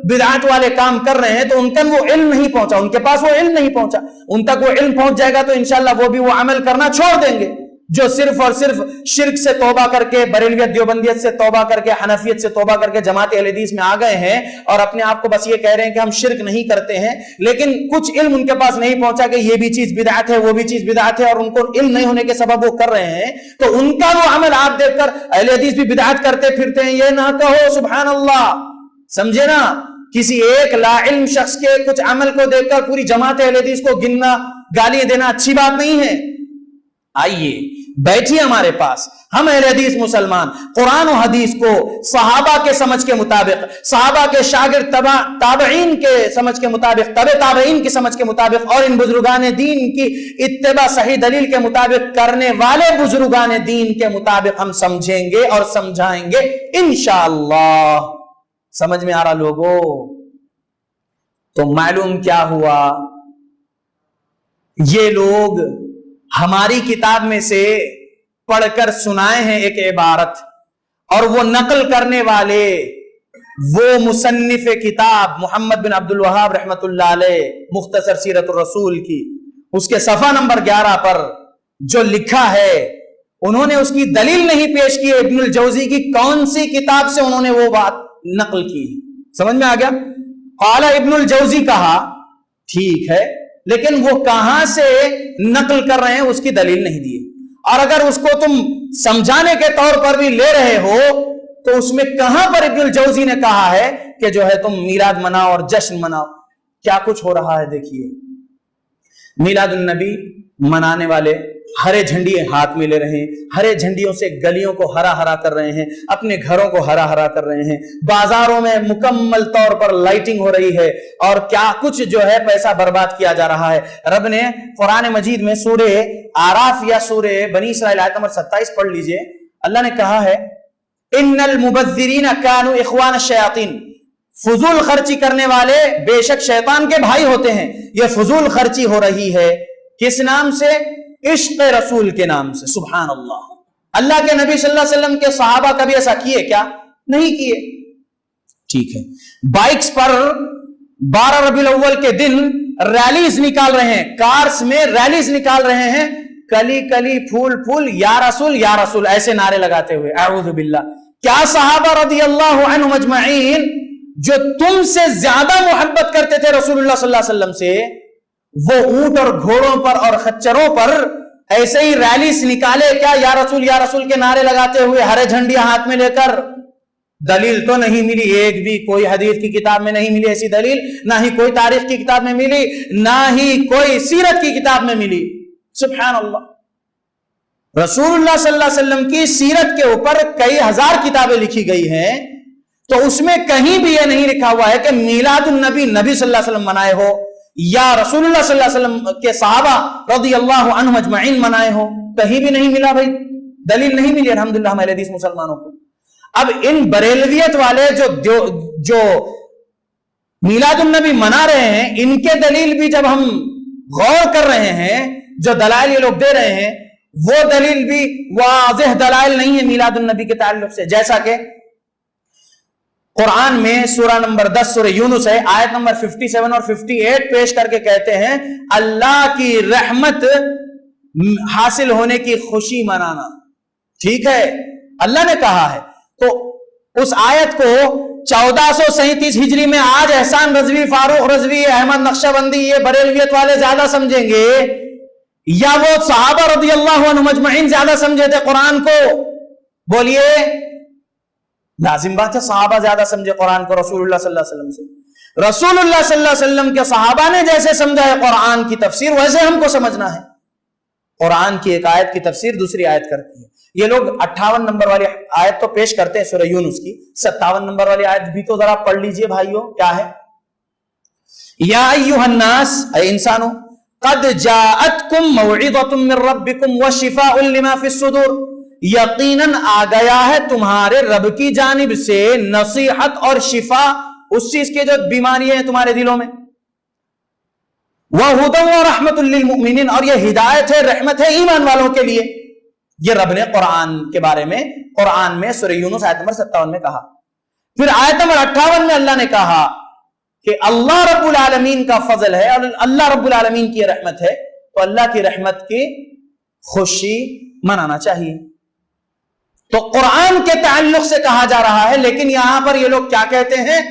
بدعات والے کام کر رہے ہیں تو ان تک وہ علم نہیں پہنچا، ان کے پاس وہ علم نہیں پہنچا، ان تک وہ علم پہنچ جائے گا تو انشاءاللہ وہ بھی وہ عمل کرنا چھوڑ دیں گے۔ جو صرف اور صرف شرک سے توبہ کر کے، بریلویت دیوبندیت سے توبہ کر کے، حنفیت سے توبہ کر کے جماعت اہل حدیث میں آ گئے ہیں اور اپنے آپ کو بس یہ کہہ رہے ہیں کہ ہم شرک نہیں کرتے ہیں، لیکن کچھ علم ان کے پاس نہیں پہنچا کہ یہ بھی چیز بدعت ہے، وہ بھی چیز بدعت ہے، اور ان کو علم نہیں ہونے کے سبب وہ کر رہے ہیں، تو ان کا وہ عمل آپ دیکھ کر اہل حدیث بھی بدعت کرتے پھرتے ہیں یہ نہ کہو سبحان اللہ، سمجھے نا؟ کسی ایک لا علم شخص کے کچھ عمل کو دیکھ کر پوری جماعت اہل حدیث کو گننا، گالیاں دینا اچھی بات نہیں ہے۔ آئیے بیٹھیے ہمارے پاس، ہم اہل حدیث مسلمان قرآن و حدیث کو صحابہ کے سمجھ کے مطابق، صحابہ کے شاگرد تابعین کے سمجھ کے مطابق، تابعین کی سمجھ کے مطابق، اور ان بزرگان دین کی اتباع صحیح دلیل کے مطابق کرنے والے بزرگان دین کے مطابق ہم سمجھیں گے اور سمجھائیں گے انشاءاللہ۔ سمجھ میں آ رہا لوگوں؟ تو معلوم کیا ہوا، یہ لوگ ہماری کتاب میں سے پڑھ کر سنائے ہیں ایک عبارت، اور وہ نقل کرنے والے وہ مصنف کتاب محمد بن عبد الوہاب رحمت اللہ علیہ مختصر سیرت الرسول کی، اس کے صفحہ نمبر 11 پر جو لکھا ہے، انہوں نے اس کی دلیل نہیں پیش کی، ابن الجوزی کی کون سی کتاب سے انہوں نے وہ بات نقل کی، سمجھ میں آ گیا؟ قال ابن الجوزی کہا ٹھیک ہے، لیکن وہ کہاں سے نقل کر رہے ہیں اس کی دلیل نہیں دی، اور اگر اس کو تم سمجھانے کے طور پر بھی لے رہے ہو تو اس میں کہاں پر ابن الجوزی نے کہا ہے کہ جو ہے تم میلاد مناؤ اور جشن مناؤ؟ کیا کچھ ہو رہا ہے دیکھیے، میلاد النبی منانے والے ہرے جھنڈی ہاتھ میں لے رہے ہیں، ہرے جھنڈیوں سے گلیوں کو ہرا ہرا کر رہے ہیں، اپنے گھروں کو ہرا ہرا کر رہے ہیں، بازاروں میں مکمل طور پر لائٹنگ ہو رہی ہے، اور کیا کچھ جو ہے پیسہ برباد کیا جا رہا ہے۔ رب نے قرآن مجید میں سورہ آراف یا سورہ بنی اسرائیل آیت نمبر 27 پڑھ لیجئے، اللہ نے کہا ہے ان المبذرین کانوا اخوان الشیاطین، فضول خرچی کرنے والے بے شک شیطان کے بھائی ہوتے ہیں۔ یہ فضول خرچی ہو رہی ہے کس نام سے؟ عشق رسول کے نام سے۔ سبحان اللہ، اللہ کے نبی صلی اللہ علیہ وسلم کے صحابہ کبھی ایسا کیے کیا؟ نہیں کیے۔ ٹھیک ہے، بائکس پر 12 ربیع الاول کے دن ریلیز نکال رہے ہیں، کارز میں ریلیز نکال رہے ہیں، کلی کلی پھول پھول یا رسول یا رسول ایسے نعرے لگاتے ہوئے، اعوذ باللہ۔ کیا صحابہ رضی اللہ عنہم اجمعین جو تم سے زیادہ محبت کرتے تھے رسول اللہ صلی اللہ علیہ وسلم سے، وہ اونٹ اور گھوڑوں پر اور خچروں پر ایسے ہی ریلیز نکالے کیا یا رسول کے نعرے لگاتے ہوئے ہرے جھنڈیاں ہاتھ میں لے کر؟ دلیل تو نہیں ملی، ایک بھی کوئی حدیث کی کتاب میں نہیں ملی ایسی دلیل، نہ ہی کوئی تاریخ کی کتاب میں ملی، نہ ہی کوئی سیرت کی کتاب میں ملی۔ سبحان اللہ، رسول اللہ صلی اللہ علیہ وسلم کی سیرت کے اوپر کئی ہزار کتابیں لکھی گئی ہیں، تو اس میں کہیں بھی یہ نہیں لکھا ہوا ہے کہ میلاد النبی نبی صلی اللہ علیہ وسلم منائے ہو یا رسول اللہ صلی اللہ علیہ وسلم کے صحابہ رضی اللہ عنہم اجمعین منائے ہو، کہیں بھی نہیں ملا بھائی، دلیل نہیں ملی الحمدللہ ہمارے حدیث مسلمانوں کو۔ اب ان بریلویت والے جو میلاد النبی منا رہے ہیں، ان کے دلیل بھی جب ہم غور کر رہے ہیں، جو دلائل یہ لوگ دے رہے ہیں وہ دلیل بھی واضح دلائل نہیں ہے میلاد النبی کے تعلق سے، جیسا کہ قرآن میں سورہ نمبر 10 سورہ یونس ہے، آیت نمبر 57 اور 58 پیش کر کے کہتے ہیں اللہ کی رحمت حاصل ہونے کی خوشی منانا۔ ٹھیک ہے، اللہ نے کہا ہے، تو اس آیت کو 1437 ہجری میں آج احسان رضوی، فاروق رضوی، احمد نقشبندی، یہ بریلویت والے زیادہ سمجھیں گے یا وہ صحابہ رضی اللہ عنہم اجمعین زیادہ سمجھے تھے قرآن کو؟ بولیے، لازم بات ہے صحابہ زیادہ سمجھے قرآن کو رسول اللہ صلی اللہ علیہ وسلم سے۔ رسول اللہ صلی اللہ علیہ وسلم کے صحابہ نے جیسے سمجھا ہے قرآن کی تفسیر، ویسے ہم کو سمجھنا ہے۔ قرآن کی ایک آیت کی تفسیر دوسری آیت کرتی ہے۔ یہ لوگ 58 نمبر والی آیت تو پیش کرتے ہیں سورہ یونس کی، 57 نمبر والی آیت بھی تو ذرا پڑھ لیجئے بھائیو، کیا ہے؟ یا ایھا الناس، اے انسانوں، قد جاءتکم موعظۃ من ربکم وشفاء لما فی الصدور، یقیناً آ گیا ہے تمہارے رب کی جانب سے نصیحت اور شفا اس چیز کے جو بیماری ہیں تمہارے دلوں میں، وہدی ورحمۃ للمؤمنین، اور یہ ہدایت ہے، رحمت ہے ایمان والوں کے لیے۔ یہ رب نے قرآن کے بارے میں قرآن میں سورہ یونس آیت نمبر 57 میں کہا۔ پھر آیت نمبر 58 میں اللہ نے کہا کہ اللہ رب العالمین کا فضل ہے اور اللہ رب العالمین کی رحمت ہے، تو اللہ کی رحمت کی خوشی منانا چاہیے۔ تو قرآن کے تعلق سے کہا جا رہا ہے، لیکن یہاں پر یہ لوگ کیا کہتے ہیں؟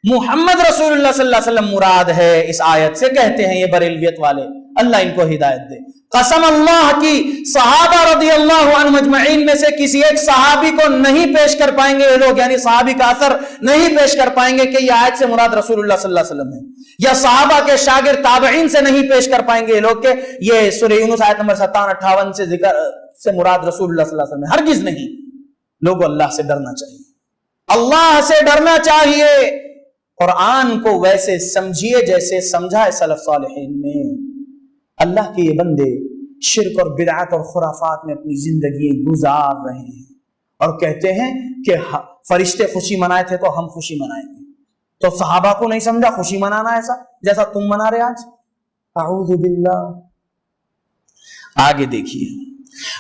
محمد رسول اللہ صلی اللہ علیہ وسلم مراد ہے اس آیت سے، کہتے ہیں یہ بریلویت والے، اللہ ان کو ہدایت دے۔ قسم اللہ کی، صحابہ رضی اللہ عنہم اجمعین میں سے کسی ایک صحابی کو نہیں پیش کر پائیں گے یہ لوگ، یعنی صحابی کا اثر نہیں پیش کر پائیں گے کہ یہ آیت سے مراد رسول اللہ صلی اللہ علیہ وسلم ہے، یا صحابہ کے شاگرد تابعین سے نہیں پیش کر پائیں گے یہ لوگ کہ یہ سورہ یونس آیت نمبر 57-58 سے ذکر سے مراد رسول اللہ صلی اللہ علیہ وسلم ہے، ہرگز نہیں۔ لوگوں اللہ سے ڈرنا چاہیے، اللہ سے ڈرنا چاہیے، قرآن کو ویسے سمجھیے جیسے سمجھا ہے سلف صالحین نے۔ اللہ کے یہ بندے شرک اور بدعات اور خرافات میں اپنی زندگی گزار رہے ہیں اور کہتے ہیں کہ فرشتے خوشی منائے تھے تو ہم خوشی منائیں گے، تو صحابہ کو نہیں سمجھا خوشی منانا ایسا جیسا تم منا رہے آج؟ اعوذ باللہ۔ آگے دیکھیے،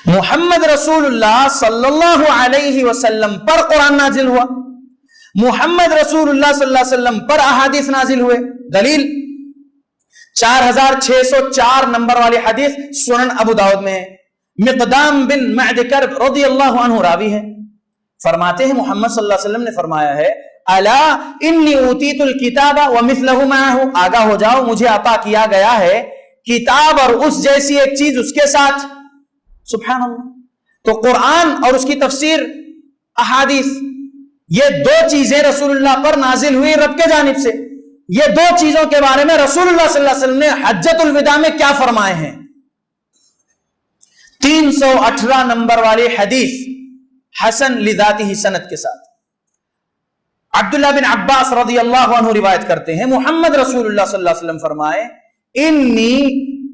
محمد رسول اللہ صلی اللہ علیہ وسلم پر قرآن نازل ہوا، محمد رسول اللہ صلی اللہ علیہ وسلم پر احادیث نازل ہوئے۔ دلیل 4604 نمبر والی حدیث سنن ابو داؤد میں ہے، مقدام بن معد کرب رضی اللہ عنہ راوی ہے، فرماتے ہیں محمد صلی اللہ علیہ وسلم نے فرمایا ہے، الا انی اوتیت الکتاب ومثلہ معہ، آگاہ ہو جاؤ مجھے عطا کیا گیا ہے کتاب اور اس جیسی ایک چیز اس کے ساتھ۔ سبحان اللہ۔ تو قرآن اور اس کی تفسیر، احادیث، یہ دو چیزیں رسول اللہ پر نازل ہوئی رب کے جانب سے۔ یہ دو چیزوں کے بارے میں رسول اللہ صلی اللہ علیہ وسلم نے حجۃ الوداع میں کیا فرمائے ہیں؟ 318 نمبر والی حدیث حسن لذاتہ سند کے ساتھ عبداللہ بن عباس رضی اللہ عنہ روایت کرتے ہیں، محمد رسول اللہ صلی اللہ علیہ وسلم فرمائے، انی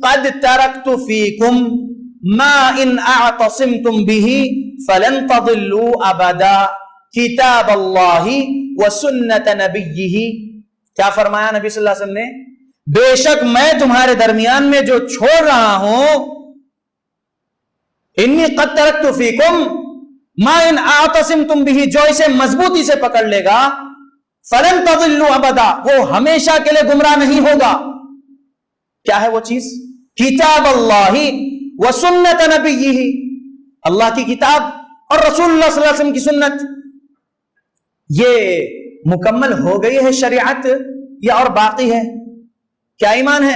قد ترکت فیکم ما ان اعتصمتم به فلن تضلوا ابدا کتاب اللہ وسنت نبیہ۔ کیا فرمایا نبی صلی اللہ علیہ وسلم نے؟ بے شک میں تمہارے درمیان میں جو چھوڑ رہا ہوں، انی قد ترکت فیکم ما ان اعتصمتم به، جو اسے مضبوطی سے پکڑ لے گا، فلن تضلوا ابدا، وہ ہمیشہ کے لیے گمراہ نہیں ہوگا۔ کیا ہے وہ چیز؟ کتاب اللہ وسنت نبیہ، اللہ کی کتاب اور رسول اللہ صلی اللہ علیہ وسلم کی سنت۔ یہ مکمل ہو گئی ہے شریعت یا اور باقی ہے؟ کیا ایمان ہے؟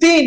3,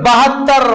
72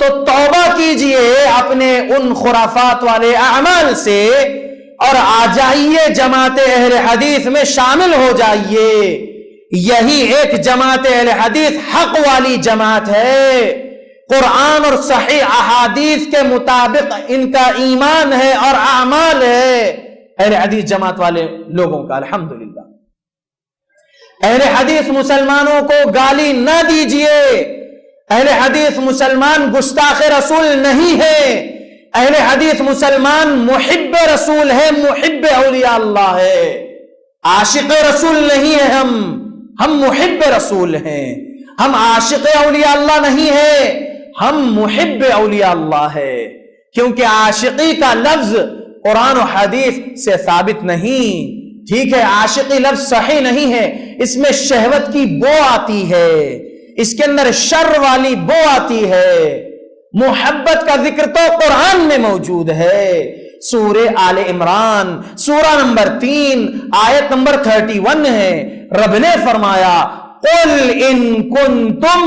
تو توبہ کیجئے اپنے ان خرافات والے اعمال سے اور آ جائیے جماعت اہل حدیث میں شامل ہو جائیے. یہی ایک جماعت اہل حدیث حق والی جماعت ہے. قرآن اور صحیح احادیث کے مطابق ان کا ایمان ہے اور اعمال ہے اہل حدیث جماعت والے لوگوں کا. الحمدللہ. اہل حدیث مسلمانوں کو گالی نہ دیجئے. اہل حدیث مسلمان گستاخ رسول نہیں ہے. اہل حدیث مسلمان محب رسول ہے, محب اولیاء اللہ ہے. عاشق رسول نہیں ہے ہم محب رسول ہیں. ہم عاشق اولیاء اللہ نہیں ہے, ہم محب اولیاء اللہ ہے. کیونکہ عاشقی کا لفظ قرآن و حدیث سے ثابت نہیں. ٹھیک ہے, عاشقی لفظ صحیح نہیں ہے, اس میں شہوت کی بو آتی ہے, اس کے اندر شر والی بو آتی ہے. محبت کا ذکر تو قرآن میں موجود ہے. سورہ آل عمران سورہ نمبر 3 آیت نمبر 31 ہے. رب نے فرمایا قل ان کنتم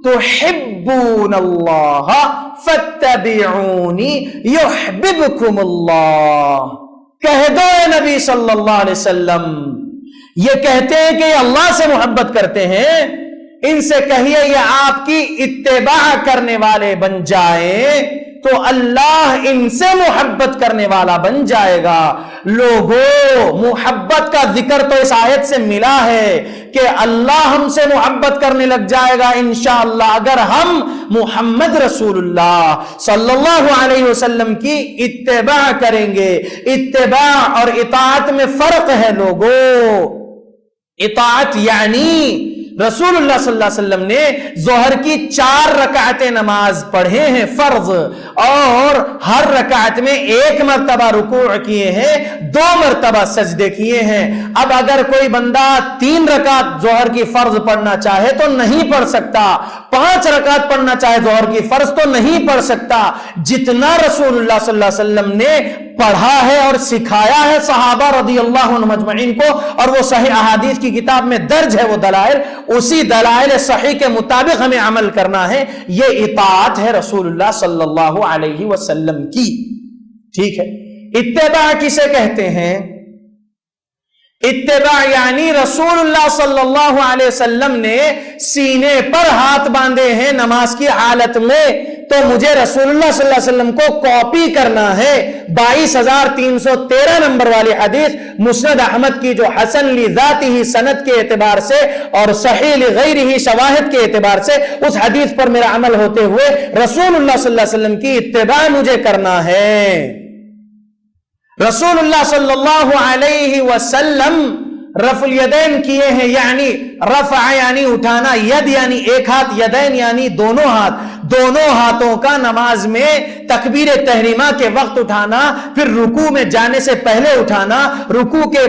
تحبون اللہ فاتبعونی یحببکم اللہ. کہہ دو اے نبی صلی اللہ علیہ وسلم, یہ کہتے ہیں کہ اللہ سے محبت کرتے ہیں, ان سے کہیے یہ آپ کی اتباع کرنے والے بن جائیں تو اللہ ان سے محبت کرنے والا بن جائے گا. لوگوں, محبت کا ذکر تو اس آیت سے ملا ہے کہ اللہ ہم سے محبت کرنے لگ جائے گا انشاءاللہ اگر ہم محمد رسول اللہ صلی اللہ علیہ وسلم کی اتباع کریں گے. اتباع اور اطاعت میں فرق ہے لوگوں. اطاعت یعنی رسول اللہ صلی اللہ علیہ وسلم نے ظہر کی 4 رکعتیں نماز پڑھے ہیں فرض, اور ہر رکعت میں 1 مرتبہ رکوع کیے ہیں, 2 مرتبہ سجدے کیے ہیں. اب اگر کوئی بندہ 3 رکعت ظہر کی فرض پڑھنا چاہے تو نہیں پڑھ سکتا, 5 رکعت پڑھنا چاہے ظہر کی فرض تو نہیں پڑھ سکتا. جتنا رسول اللہ صلی اللہ علیہ وسلم نے پڑھا ہے اور سکھایا ہے صحابہ رضی اللہ عنہم اجمعین کو, اور وہ صحیح احادیث کی کتاب میں درج ہے وہ دلائل, اسی دلائل صحیح کے مطابق ہمیں عمل کرنا ہے. یہ اطاعت ہے رسول اللہ صلی اللہ علیہ وسلم کی. ٹھیک ہے. اتباع کسے کہتے ہیں؟ اتباع یعنی رسول اللہ صلی اللہ علیہ وسلم نے سینے پر ہاتھ باندھے ہیں نماز کی حالت میں, تو مجھے رسول اللہ صلی اللہ علیہ وسلم کو کاپی کرنا ہے. 22,313 نمبر والی حدیث مسند احمد کی جو حسن لذاتی ہی سند کے اعتبار سے اور صحیح لغیرہ ہی شواہد کے اعتبار سے اس حدیث پر میرا عمل ہوتے ہوئے رسول اللہ صلی اللہ علیہ وسلم کی اتباع مجھے کرنا ہے. رسول اللہ صلی اللہ علیہ وسلم رفع الیدین کیے ہیں, یعنی رفع یعنی اٹھانا, ید یعنی ایک ہاتھ, یدین یعنی دونوں ہاتھ, دونوں ہاتھوں کا نماز میں تکبیر تحریمہ کے وقت اٹھانا, پھر رکوع میں جانے سے پہلے اٹھانا, رکوع کے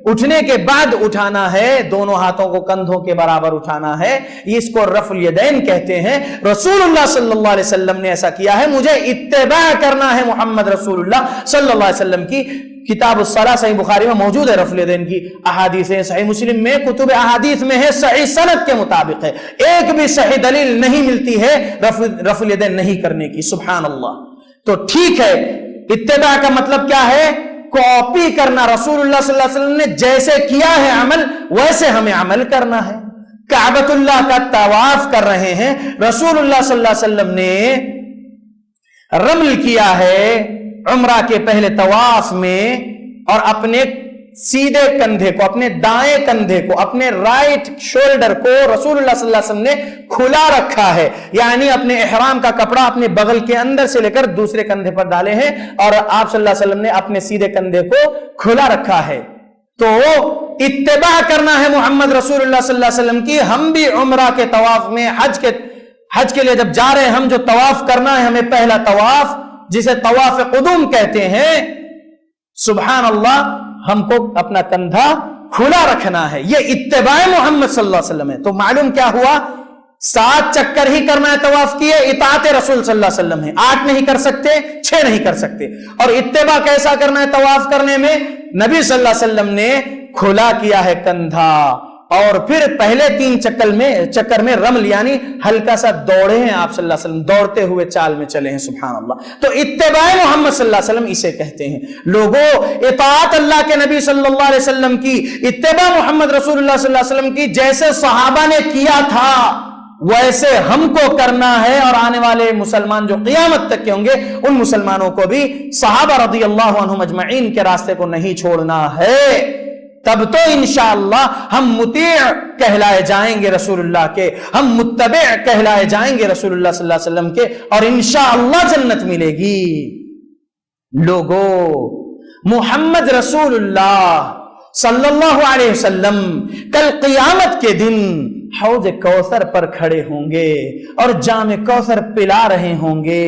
اٹھنے کے بعد اٹھانا ہے, دونوں ہاتھوں کو کندھوں کے برابر اٹھانا ہے. اس کو رفع الیدین کہتے ہیں. رسول اللہ صلی اللہ علیہ وسلم نے ایسا کیا ہے, مجھے اتباع کرنا ہے محمد رسول اللہ صلی اللہ علیہ وسلم کی. کتاب الصلاۃ صحیح بخاری میں موجود ہے رفع الیدین کی احادیث ہیں, صحیح مسلم میں کتب احادیث میں ہے, صحیح سند کے مطابق ہے. ایک بھی صحیح دلیل نہیں ملتی ہے رفع الیدین نہیں کرنے کی. سبحان اللہ. تو ٹھیک ہے, اتباع کا مطلب کیا ہے؟ کاپی کرنا. رسول اللہ صلی اللہ علیہ وسلم نے جیسے کیا ہے عمل ویسے ہمیں عمل کرنا ہے. کعبۃ اللہ کا طواف کر رہے ہیں, رسول اللہ صلی اللہ علیہ وسلم نے رمل کیا ہے عمرہ کے پہلے طواف میں, اور اپنے سیدھے کندھے کو, اپنے دائیں کندھے کو, اپنے رائٹ شولڈر کو رسول اللہ صلی اللہ علیہ وسلم نے کھلا رکھا ہے, یعنی اپنے احرام کا کپڑا اپنے بغل کے اندر سے لے کر دوسرے کندھے پر ڈالے ہیں, اور آپ صلی اللہ علیہ وسلم نے اپنے سیدھے کندھے کو کھلا رکھا ہے. تو اتباع کرنا ہے محمد رسول اللہ صلی اللہ علیہ وسلم کی. ہم بھی عمرہ کے طواف میں حج کے لیے جب جا رہے ہیں, ہم جو طواف کرنا ہے ہمیں پہلا طواف جسے طواف قدوم کہتے ہیں, سبحان اللہ, ہم کو اپنا کندھا کھلا رکھنا ہے. یہ اتباع محمد صلی اللہ علیہ وسلم ہے. تو معلوم کیا ہوا, 7 چکر ہی کرنا ہے طواف کیے, اطاعت رسول صلی اللہ علیہ وسلم ہے. 8 نہیں کر سکتے, 6 نہیں کر سکتے. اور اتباع کیسا کرنا ہے طواف کرنے میں؟ نبی صلی اللہ علیہ وسلم نے کھلا کیا ہے کندھا, اور پھر پہلے 3 چکر میں رمل یعنی ہلکا سا دوڑے ہیں آپ صلی اللہ علیہ وسلم، دوڑتے ہوئے چال میں چلے ہیں، سبحان اللہ۔ تو اتباع محمد صلی اللہ علیہ وسلم اسے کہتے ہیں۔ لوگوں، اطاعت اللہ کے نبی صلی اللہ علیہ وسلم کی، اتباع محمد رسول اللہ صلی اللہ علیہ وسلم کی، جیسے صحابہ نے کیا تھا ویسے ہم کو کرنا ہے، اور آنے والے مسلمان جو قیامت تک کے ہوں گے ان مسلمانوں کو بھی صحابہ رضی اللہ عنہم اجمعین کے راستے کو نہیں چھوڑنا ہے۔ تب تو انشاءاللہ ہم مطیع کہلائے جائیں گے رسول اللہ کے، ہم متبع کہلائے جائیں گے رسول اللہ صلی اللہ علیہ وسلم کے، اور انشاءاللہ جنت ملے گی۔ لوگو، محمد رسول اللہ صلی اللہ علیہ وسلم کل قیامت کے دن حوض کوثر پر کھڑے ہوں گے اور جام کوثر پلا رہے ہوں گے،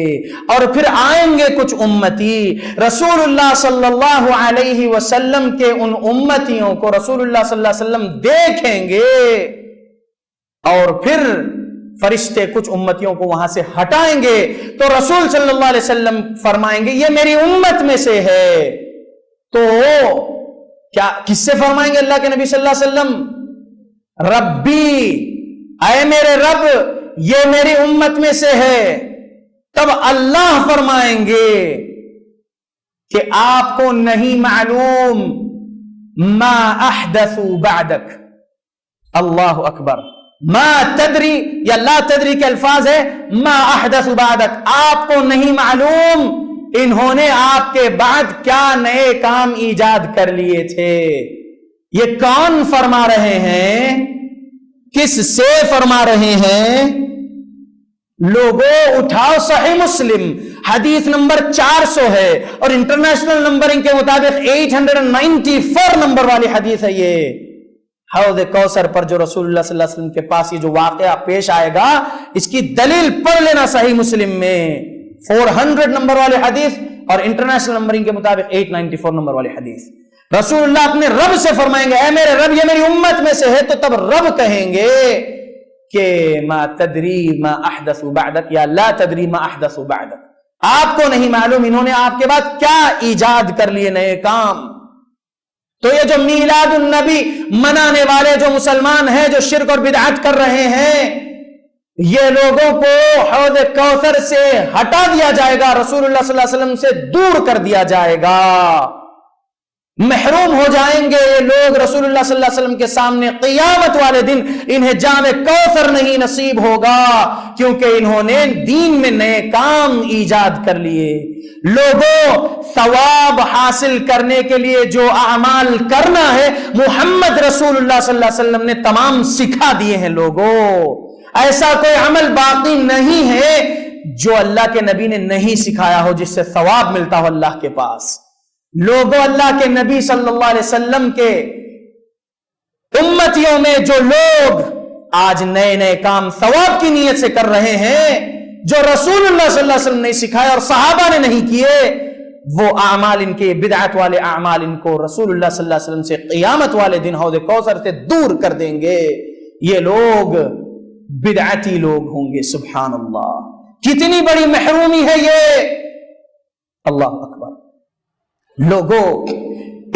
اور پھر آئیں گے کچھ امتی، رسول اللہ صلی اللہ علیہ وسلم کے ان امتیوں کو رسول اللہ صلی اللہ علیہ وسلم دیکھیں گے، اور پھر فرشتے کچھ امتیوں کو وہاں سے ہٹائیں گے، تو رسول صلی اللہ علیہ وسلم فرمائیں گے یہ میری امت میں سے ہے۔ تو کیا کس سے فرمائیں گے اللہ کے نبی صلی اللہ علیہ وسلم؟ ربی، اے میرے رب یہ میری امت میں سے ہے۔ تب اللہ فرمائیں گے کہ آپ کو نہیں معلوم ما احدثوا بعدک، اللہ اکبر، ما تدری یا لا تدری کے الفاظ ہے، ما احدثوا بعدک، آپ کو نہیں معلوم انہوں نے آپ کے بعد کیا نئے کام ایجاد کر لیے تھے۔ یہ کون فرما رہے ہیں؟ کس سے فرما رہے ہیں؟ لوگوں اٹھاؤ صحیح مسلم حدیث نمبر 400 ہے، اور انٹرنیشنل نمبرنگ کے مطابق 894 نمبر والی حدیث ہے یہ۔ حوض کوثر پر جو رسول اللہ صلی اللہ علیہ وسلم کے پاس یہ جو واقعہ پیش آئے گا، اس کی دلیل پڑھ لینا صحیح مسلم میں 400 نمبر والی حدیث، اور انٹرنیشنل نمبرنگ کے مطابق 894 نمبر والی حدیث۔ رسول اللہ اپنے رب سے فرمائیں گے اے میرے رب یہ میری امت میں سے ہے، تو تب رب کہیں گے کہ ما تدری ما احدث بعدک یا لا تدری ما احدث بعدک، آپ کو نہیں معلوم انہوں نے آپ کے بعد کیا ایجاد کر لیے نئے کام۔ تو یہ جو میلاد النبی منانے والے جو مسلمان ہیں جو شرک اور بدعت کر رہے ہیں، یہ لوگوں کو حوض کوثر سے ہٹا دیا جائے گا، رسول اللہ صلی اللہ علیہ وسلم سے دور کر دیا جائے گا، محروم ہو جائیں گے یہ لوگ رسول اللہ صلی اللہ علیہ وسلم کے سامنے قیامت والے دن، انہیں جام کوثر نہیں نصیب ہوگا، کیونکہ انہوں نے دین میں نئے کام ایجاد کر لیے۔ لوگوں، ثواب حاصل کرنے کے لیے جو اعمال کرنا ہے محمد رسول اللہ صلی اللہ علیہ وسلم نے تمام سکھا دیے ہیں۔ لوگوں، ایسا کوئی عمل باقی نہیں ہے جو اللہ کے نبی نے نہیں سکھایا ہو جس سے ثواب ملتا ہو اللہ کے پاس۔ لوگوں، اللہ کے نبی صلی اللہ علیہ وسلم کے امتیوں میں جو لوگ آج نئے نئے کام ثواب کی نیت سے کر رہے ہیں، جو رسول اللہ صلی اللہ علیہ وسلم نے سکھایا اور صحابہ نے نہیں کیے، وہ اعمال ان کے بدعت والے اعمال ان کو رسول اللہ صلی اللہ علیہ وسلم سے قیامت والے دن حوض کوثر سے دور کر دیں گے۔ یہ لوگ بدعتی لوگ ہوں گے۔ سبحان اللہ، کتنی بڑی محرومی ہے یہ، اللہ اکبر۔ لوگوں،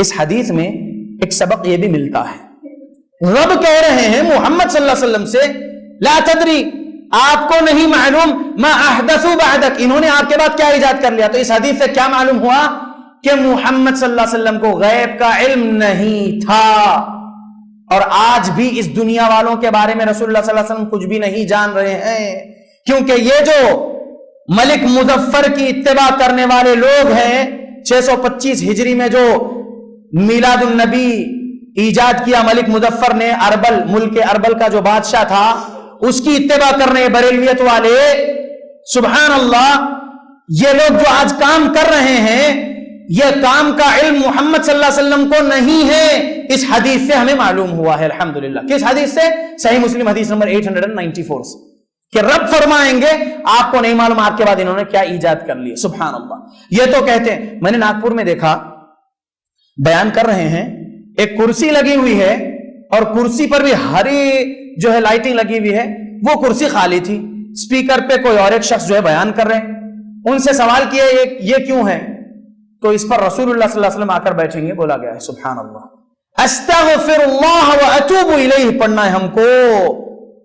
اس حدیث میں ایک سبق یہ بھی ملتا ہے، رب کہہ رہے ہیں محمد صلی اللہ علیہ وسلم سے لا تدری، آپ کو نہیں معلوم ما احدثوا بعدک، انہوں نے آپ کے بعد کیا ایجاد کر لیا۔ تو اس حدیث سے کیا معلوم ہوا کہ محمد صلی اللہ علیہ وسلم کو غیب کا علم نہیں تھا، اور آج بھی اس دنیا والوں کے بارے میں رسول اللہ صلی اللہ علیہ وسلم کچھ بھی نہیں جان رہے ہیں، کیونکہ یہ جو ملک مظفر کی اتباع کرنے والے لوگ ہیں، 625 ہجری میں جو میلاد النبی ایجاد کیا ملک مظفر نے، اربل، ملک اربل کا جو بادشاہ تھا، اس کی اتباع کرنے بریلویت والے، سبحان اللہ، یہ لوگ جو آج کام کر رہے ہیں، یہ کام کا علم محمد صلی اللہ علیہ وسلم کو نہیں ہے۔ اس حدیث سے ہمیں معلوم ہوا ہے الحمدللہ۔ کس حدیث سے؟ صحیح مسلم حدیث نمبر 894 سے، کہ رب فرمائیں گے آپ کو نہیں معلوم آپ کے بعد انہوں نے کیا ایجاد کر لی۔ سبحان اللہ۔ یہ تو کہتے ہیں، میں نے ناگپور میں دیکھا، بیان کر رہے ہیں، ایک کرسی لگی ہوئی ہے اور کرسی پر بھی ہری جو ہے لائٹنگ لگی ہوئی ہے، وہ کرسی خالی تھی، اسپیکر پہ کوئی اور ایک شخص جو ہے بیان کر رہے ہیں، ان سے سوال کیا یہ کیوں ہے؟ تو اس پر رسول اللہ صلی اللہ علیہ وسلم آ کر بیٹھیں گے، بولا گیا ہے۔ سبحان اللہ۔ استغفر اللہ واتوب الیہ پڑھنا ہے ہم کو.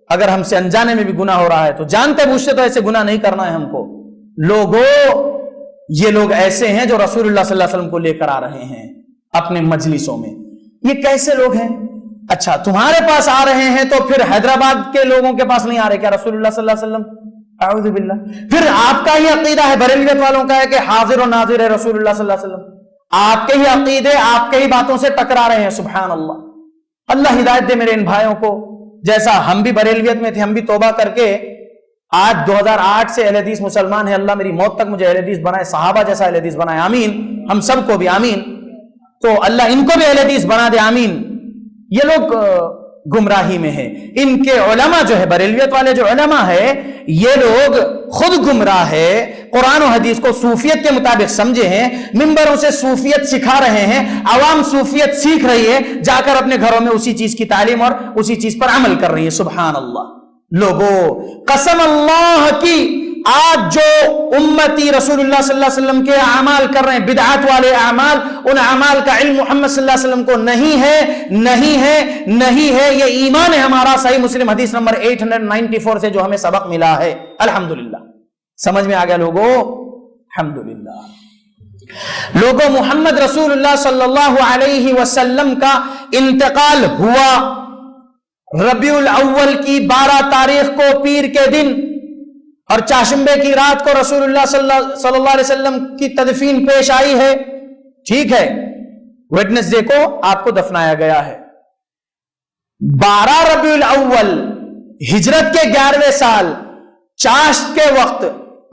اگر ہم سے انجانے میں بھی گناہ ہو رہا ہے تو جانتے بوجھتے تو ایسے گناہ نہیں کرنا ہے ہم کو. لوگوں یہ لوگ ایسے ہیں جو رسول اللہ صلی اللہ علیہ وسلم کو لے کر آ رہے ہیں اپنے مجلسوں میں. یہ کیسے لوگ ہیں؟ اچھا تمہارے پاس آ رہے ہیں تو پھر حیدرآباد کے لوگوں کے پاس نہیں آ رہے کیا رسول اللہ صلی اللہ علیہ وسلم؟ اعوذ باللہ. پھر آپ کا ہی عقیدہ ہے بریلویت والوں کا ہے کہ حاضر و ناظر ہے رسول اللہ صلی اللہ علیہ وسلم. آپ کے ہی عقیدے آپ کے ہی باتوں سے ٹکرا رہے ہیں. سبحان اللہ. اللہ ہدایت دے میرے ان بھائیوں کو. جیسا ہم بھی بریلویت میں تھے, ہم بھی توبہ کر کے آج 2008 سے اہل حدیث مسلمان ہیں. اللہ میری موت تک مجھے اہل حدیث بنائے, صحابہ جیسا اہل حدیث بنائے, آمین. ہم سب کو بھی آمین. تو اللہ ان کو بھی اہل حدیث بنا دے, آمین. یہ لوگ گمراہی میں ہیں. ان کے علماء جو ہے بریلویت والے جو علماء ہے یہ لوگ خود گمراہ ہے. قرآن و حدیث کو صوفیت کے مطابق سمجھے ہیں, ممبروں سے صوفیت سکھا رہے ہیں, عوام صوفیت سیکھ رہی ہے, جا کر اپنے گھروں میں اسی چیز کی تعلیم اور اسی چیز پر عمل کر رہی ہے. سبحان اللہ. لوگوں قسم اللہ کی آج جو امتی رسول اللہ صلی اللہ علیہ وسلم کے اعمال کر رہے ہیں, بدعات والے اعمال, ان اعمال کا علم محمد صلی اللہ علیہ وسلم کو نہیں ہے, نہیں ہے, نہیں ہے. یہ ایمان ہے ہمارا. صحیح مسلم حدیث نمبر 894 سے جو ہمیں سبق ملا ہے. الحمدللہ. سمجھ میں آ گیا لوگوں؟ الحمدللہ. لوگوں محمد رسول اللہ صلی اللہ علیہ وسلم کا انتقال ہوا ربیع الاول کی 12 تاریخ کو پیر کے دن, اور چاشمبے کی رات کو رسول اللہ صلی اللہ علیہ وسلم کی تدفین پیش آئی ہے. ٹھیک ہے, ویڈنسڈے کو آپ کو دفنایا گیا ہے. 12 ربیع الاول ہجرت کے 11ویں سال چاشت کے وقت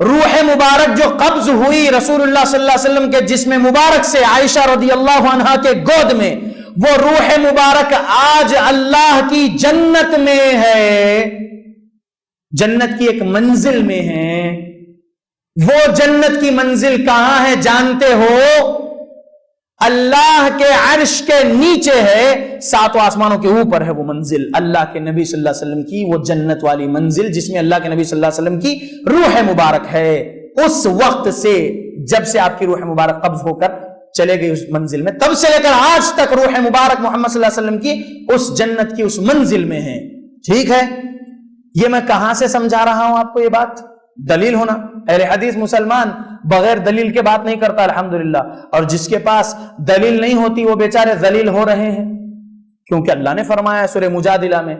روح مبارک جو قبض ہوئی رسول اللہ صلی اللہ علیہ وسلم کے جسم مبارک سے عائشہ رضی اللہ عنہا کے گود میں, وہ روح مبارک آج اللہ کی جنت میں ہے, جنت کی ایک منزل میں ہے. وہ جنت کی منزل کہاں ہے جانتے ہو؟ اللہ کے عرش کے نیچے ہے, 7 آسمانوں کے اوپر ہے وہ منزل. اللہ کے نبی صلی اللہ علیہ وسلم کی وہ جنت والی منزل جس میں اللہ کے نبی صلی اللہ علیہ وسلم کی روح مبارک ہے. اس وقت سے جب سے آپ کی روح مبارک قبض ہو کر چلے گئی اس منزل میں, تب سے لے کر آج تک روح مبارک محمد صلی اللہ علیہ وسلم کی اس جنت کی اس منزل میں ہے. ٹھیک ہے, یہ میں کہاں سے سمجھا رہا ہوں آپ کو یہ بات؟ دلیل ہونا. اہل حدیث مسلمان بغیر دلیل کے بات نہیں کرتا الحمدللہ, اور جس کے پاس دلیل نہیں ہوتی وہ بیچارے ذلیل ہو رہے ہیں, کیونکہ اللہ نے فرمایا ہے سورہ مجادلہ میں.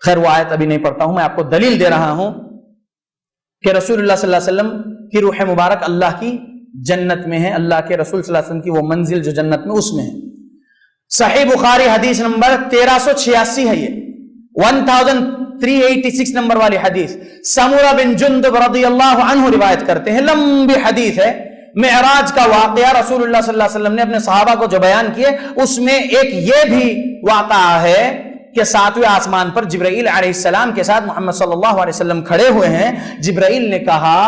خیر وہ آیت ابھی نہیں پڑھتا ہوں, میں آپ کو دلیل دے رہا ہوں کہ رسول اللہ صلی اللہ علیہ وسلم کی روح مبارک اللہ کی جنت میں ہے. اللہ کے رسول صلی اللہ علیہ وسلم کی وہ منزل جو جنت میں اس میں ہے. صحیح بخاری حدیث نمبر 1386 ہے, یہ 1386 نمبر والی حدیث. سمورہ بن جندب رضی اللہ عنہ روایت کرتے ہیں, لمبی حدیث ہے. معراج کا واقعہ رسول اللہ صلی اللہ علیہ وسلم نے اپنے صحابہ کو جو بیان کیے اس میں ایک یہ بھی واقعہ ہے کہ 7ویں آسمان پر جبرائیل علیہ السلام کے ساتھ محمد صلی اللہ علیہ وسلم کھڑے ہوئے ہیں. جبرائیل نے کہا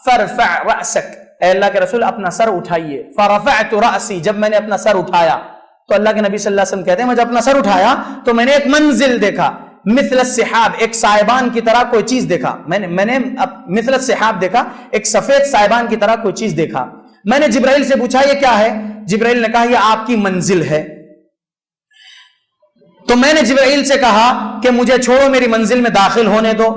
فرفع رأسک, اے اللہ کے رسول اپنا سر اٹھائیے. فرفعت رأسی, جب میں نے اپنا سر اٹھایا تو اللہ کے نبی صلی اللہ علیہ وسلم کہتے ہیں میں جب اپنا سر اٹھایا تو میں نے ایک منزل دیکھا, مثل السحاب, ایک سائبان کی طرح کوئی چیز دیکھا. میں نے مثل السحاب دیکھا, ایک سفید سائبان کی طرح کوئی چیز دیکھا. میں نے جبرائیل سے پوچھا یہ کیا ہے؟ جبرائیل نے کہا یہ آپ کی منزل ہے. تو میں نے جبرائیل سے کہا کہ مجھے چھوڑو, میری منزل میں داخل ہونے دو.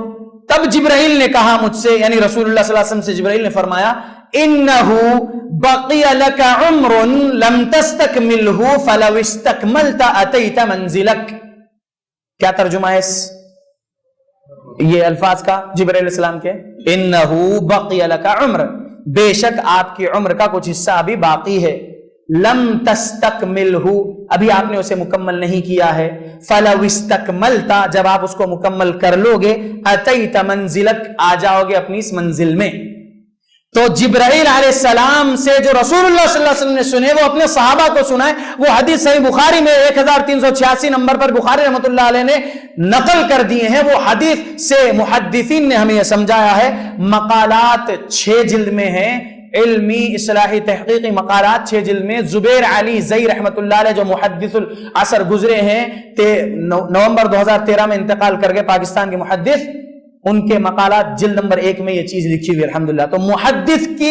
تب جبرائیل نے کہا مجھ سے, یعنی رسول اللہ صلی اللہ علیہ وسلم سے جبرائیل نے فرمایا انہو بقی لک عمر لم تستکملہ فلو استکملت اتیت منزلک. کیا ترجمہ ہے یہ الفاظ کا جبرائیل علیہ السلام کے؟ انہو بقی لک عمر, بے شک آپ کی عمر کا کچھ حصہ ابھی باقی ہے. لم تستکملہ, ابھی آپ نے اسے مکمل نہیں کیا ہے. فلو استکملت, جب آپ اس کو مکمل کر لو گے, اتیت منزلک, آ جاؤ گے اپنی اس منزل میں. تو جبرائیل علیہ السلام سے جو رسول اللہ صلی اللہ علیہ وسلم نے سنے وہ اپنے صحابہ کو سنائے. وہ حدیث صحیح بخاری میں 1386 نمبر پر بخاری رحمۃ اللہ علیہ نے نقل کر دیے ہیں. وہ حدیث سے محدثین نے ہمیں یہ سمجھایا ہے. مقالات 6 جلد میں ہیں, علمی اصلاحی تحقیقی مقالات 6 جلد میں. زبیر علی زئی رحمۃ اللہ علیہ جو محدث العصر گزرے ہیں, نومبر 2013 میں انتقال کر گئے, پاکستان کے محدث, ان کے مقالات جلد نمبر 1 میں یہ چیز لکھی ہوئی الحمدللہ. تو محدث کی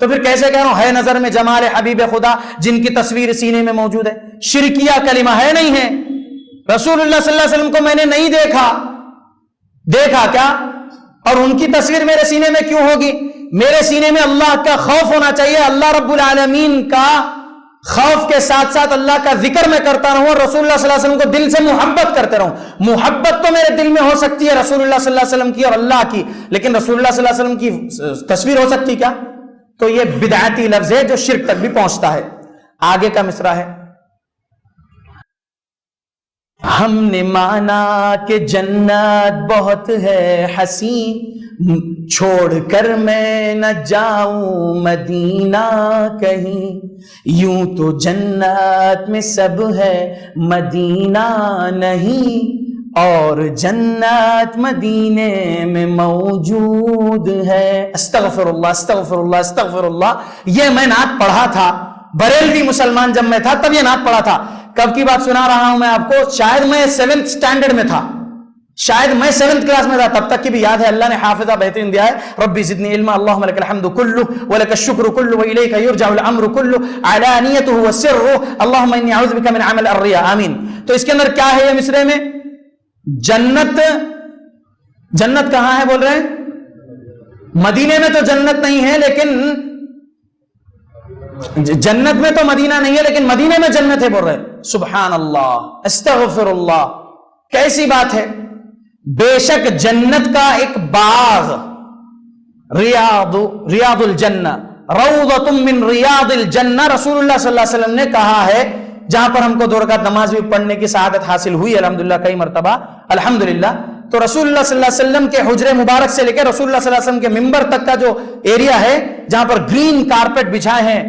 تو پھر کیسے کہہ رہا ہوں ہے نظر میں جمال حبیب خدا جن کی تصویر سینے میں موجود ہے؟ شرکیہ کلمہ ہے نہیں ہے؟ رسول اللہ صلی اللہ علیہ وسلم کو میں نے نہیں دیکھا کیا؟ اور ان کی تصویر میرے سینے میں کیوں ہوگی؟ میرے سینے میں اللہ کا خوف ہونا چاہیے، اللہ رب العالمین کا خوف کے ساتھ ساتھ اللہ کا ذکر میں کرتا رہوں اور رسول اللہ صلی اللہ علیہ وسلم کو دل سے محبت کرتے رہوں۔ محبت تو میرے دل میں ہو سکتی ہے رسول اللہ صلی اللہ علیہ وسلم کی اور اللہ کی، لیکن رسول اللہ صلی اللہ علیہ وسلم کی تصویر ہو سکتی کیا؟ تو یہ بدعتی لفظ ہے جو شرک تک بھی پہنچتا ہے۔ آگے کا مصرع ہے، ہم نے مانا کہ جنت بہت ہے حسین، چھوڑ کر میں نہ جاؤں مدینہ کہیں، یوں تو جنت میں سب ہے مدینہ نہیں، اور جنت مدینے میں موجود ہے۔ استغفر اللہ استغفر اللہ استغفر اللہ، یہ میں نعت پڑھا تھا بریلوی مسلمان جب میں تھا تب یہ نعت پڑھا تھا۔ کب کی بات سنا رہا ہوں میں آپ کو؟ شاید میں 7th اسٹینڈرڈ میں تھا، شاید میں 7th کلاس میں تھا، تب تک کی بھی یاد ہے۔ اللہ نے حافظہ بہترین دیا ہے، ربی زدنی علما، اللہم لک الحمد کلہ ولک الشکر کلہ والیک یرجع الامر کلہ علانیتہ وسرہ، اللہم انی اعوذ بک من عمل الریا، آمین۔ تو اس کے اندر کیا ہے یہ مصرے میں؟ جنت کہاں ہے بول رہے ہیں؟ مدینے میں تو جنت نہیں ہے، لیکن جنت میں تو مدینہ نہیں ہے لیکن مدینے میں جنت ہے بول رہے ہیں۔ سبحان اللہ استغفر اللہ، کیسی بات ہے؟ بے شک جنت کا ایک باغ، ریاض الجنہ، روضۃ من ریاض الجنہ، رسول اللہ صلی اللہ علیہ وسلم نے کہا ہے، جہاں پر ہم کو 2 رکعت نماز بھی پڑھنے کی سعادت حاصل ہوئی الحمدللہ کئی مرتبہ الحمدللہ۔ تو رسول اللہ صلی اللہ علیہ وسلم کے حجرے مبارک سے لے کے رسول اللہ صلی اللہ علیہ وسلم کے ممبر تک کا جو ایریا ہے جہاں پر گرین کارپیٹ بچھائے ہیں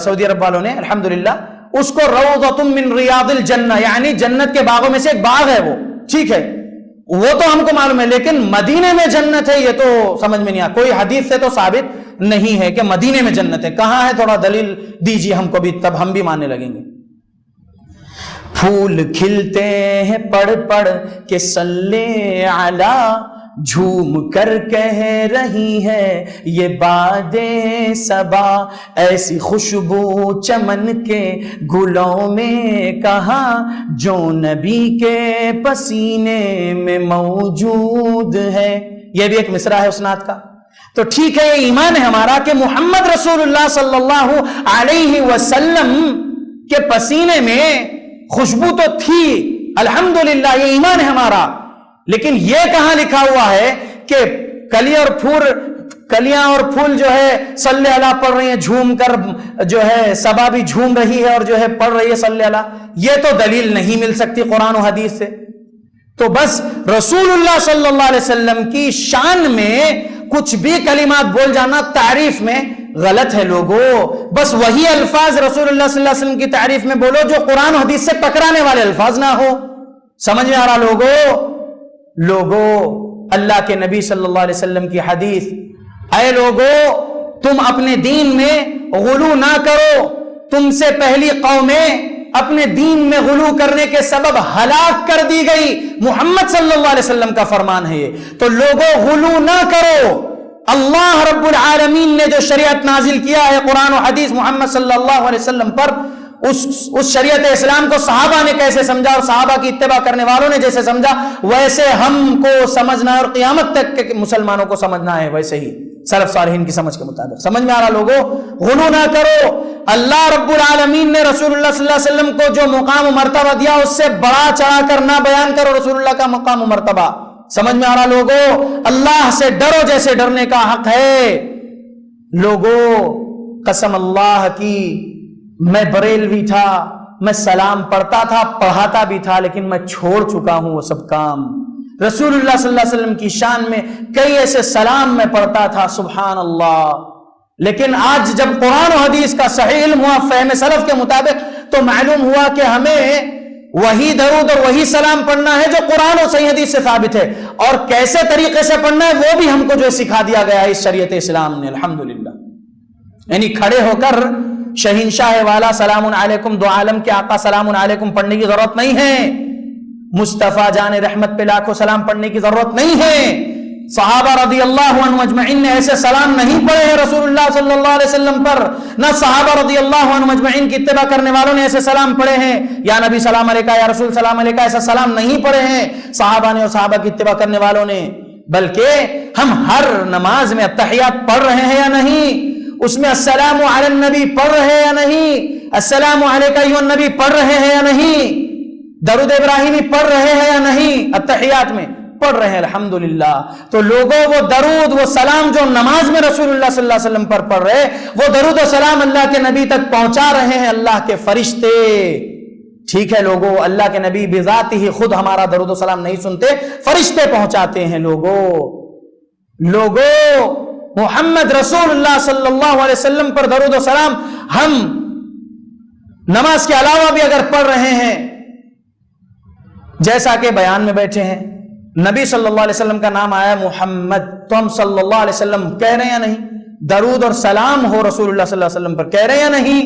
سعودی عرب والوں نے الحمدللہ، اس کو روضۃ من ریاض الجنہ، یعنی جنت کے باغوں میں سے ایک باغ ہے وہ، ٹھیک ہے، وہ تو ہم کو معلوم ہے، لیکن مدینے میں جنت ہے یہ تو سمجھ میں نہیں آیا، کوئی حدیث سے تو ثابت نہیں ہے کہ مدینے میں جنت ہے۔ کہاں ہے؟ تھوڑا دلیل دیجیے ہم کو بھی، تب ہم بھی ماننے لگیں گے۔ پھول کھلتے ہیں پڑھ پڑھ کے صلی علی، جھوم کر کہہ رہی ہے یہ بادیں صبا، ایسی خوشبو چمن کے گلوں میں کہاں، جو نبی کے پسینے میں موجود ہے۔ یہ بھی ایک مصرع ہے اس نعت کا۔ تو ٹھیک ہے، یہ ایمان ہے ہمارا کہ محمد رسول اللہ صلی اللہ علیہ وسلم کے پسینے میں خوشبو تو تھی الحمدللہ، یہ ایمان ہے ہمارا، لیکن یہ کہاں لکھا ہوا ہے کہ کلیاں اور پھول جو ہے صلی اللہ پڑھ رہی ہیں جھوم کر، جو ہے صبا بھی جھوم رہی ہے اور جو ہے پڑھ رہی ہے صلی اللہ؟ یہ تو دلیل نہیں مل سکتی قرآن و حدیث سے۔ تو بس رسول اللہ صلی اللہ علیہ وسلم کی شان میں کچھ بھی کلمات بول جانا تعریف میں غلط ہے لوگوں۔ بس وہی الفاظ رسول اللہ صلی اللہ علیہ وسلم کی تعریف میں بولو جو قرآن و حدیث سے ٹکرانے والے الفاظ نہ ہو۔ سمجھ میں آ رہا لوگوں اللہ کے نبی صلی اللہ علیہ وسلم کی حدیث، اے لوگوں تم اپنے دین میں غلو نہ کرو، تم سے پہلی قومیں اپنے دین میں غلو کرنے کے سبب ہلاک کر دی گئی، محمد صلی اللہ علیہ وسلم کا فرمان ہے یہ۔ تو لوگوں غلو نہ کرو، اللہ رب العالمین نے جو شریعت نازل کیا ہے قرآن و حدیث محمد صلی اللہ علیہ وسلم پر، اس شریعت اسلام کو صحابہ نے کیسے سمجھا اور صحابہ کی اتباع کرنے والوں نے جیسے سمجھا، ویسے ہم کو سمجھنا ہے اور قیامت تک کے مسلمانوں کو سمجھنا ہے ویسے ہی سلف صالحین کی سمجھ کے مطابق۔ سمجھ میں آ رہا لوگوں؟ غلو نہ کرو۔ اللہ رب العالمین نے رسول اللہ صلی اللہ علیہ وسلم کو جو مقام و مرتبہ دیا اس سے بڑا چڑھا کر نہ بیان کرو رسول اللہ کا مقام و مرتبہ۔ سمجھ میں آ رہا لوگوں؟ اللہ سے ڈرو جیسے ڈرنے کا حق ہے۔ لوگوں قسم اللہ کی، میں بریلوی تھا، میں سلام پڑھتا تھا، پڑھاتا بھی تھا، لیکن میں چھوڑ چکا ہوں وہ سب کام۔ رسول اللہ صلی اللہ علیہ وسلم کی شان میں کئی ایسے سلام میں پڑھتا تھا، سبحان اللہ، لیکن آج جب قرآن و حدیث کا صحیح علم ہوا فہم سلف کے مطابق تو معلوم ہوا کہ ہمیں وہی درود اور وہی سلام پڑھنا ہے جو قرآن اور صحیح حدیث سے ثابت ہے، اور کیسے طریقے سے پڑھنا ہے وہ بھی ہم کو جو سکھا دیا گیا ہے اس شریعت اسلام نے الحمدللہ۔ یعنی کھڑے ہو کر شہنشاہ والا سلام علیکم، دو عالم کے آقا سلام علیکم پڑھنے کی ضرورت نہیں ہے، مصطفیٰ جان رحمت پہ لاکھوں سلام پڑھنے کی ضرورت نہیں ہے، صحابہ رضی اللہ عنہ اجمعین نے ایسے سلام نہیں پڑھے ہیں رسول اللہ صلی اللہ علیہ وسلم پر، نہ صحابہ رضی اللہ عنہ اجمعین کی اتباع کرنے والوں نے ایسے سلام پڑھے ہیں، یا نبی سلام علیکہ یا رسول سلام علیکہ، ایسا سلام نہیں پڑھے ہیں صحابہ نے اور صحابہ کی اتباع کرنے والوں نے، بلکہ ہم ہر نماز میں التحیات پڑھ رہے ہیں یا نہیں، اس میں السلام علی النبی پڑھ رہے ہیں یا نہیں، السلام علیکہ ایھا النبی پڑھ رہے ہیں یا نہیں، درود ابراہیمی پڑھ رہے ہیں یا نہیں، التحیات میں پڑھ رہے ہیں الحمدللہ۔ تو لوگوں وہ درود وہ سلام جو نماز میں رسول اللہ صلی اللہ علیہ وسلم پر پڑھ رہے، وہ درود و سلام اللہ کے نبی تک پہنچا رہے ہیں اللہ کے فرشتے۔ ٹھیک ہے لوگوں، اللہ کے نبی بذات ہی خود ہمارا درود و سلام نہیں سنتے، فرشتے پہنچاتے ہیں۔ لوگوں محمد رسول اللہ صلی اللہ علیہ وسلم پر درود و سلام ہم نماز کے علاوہ بھی اگر پڑھ رہے ہیں، جیسا کہ بیان میں بیٹھے ہیں، نبی صلی اللہ علیہ وسلم کا نام آیا محمد، تو ہم صلی اللہ علیہ وسلم کہہ رہے ہیں یا نہیں؟ درود اور سلام ہو رسول اللہ صلی اللہ علیہ وسلم پر، کہہ رہے ہیں یا نہیں؟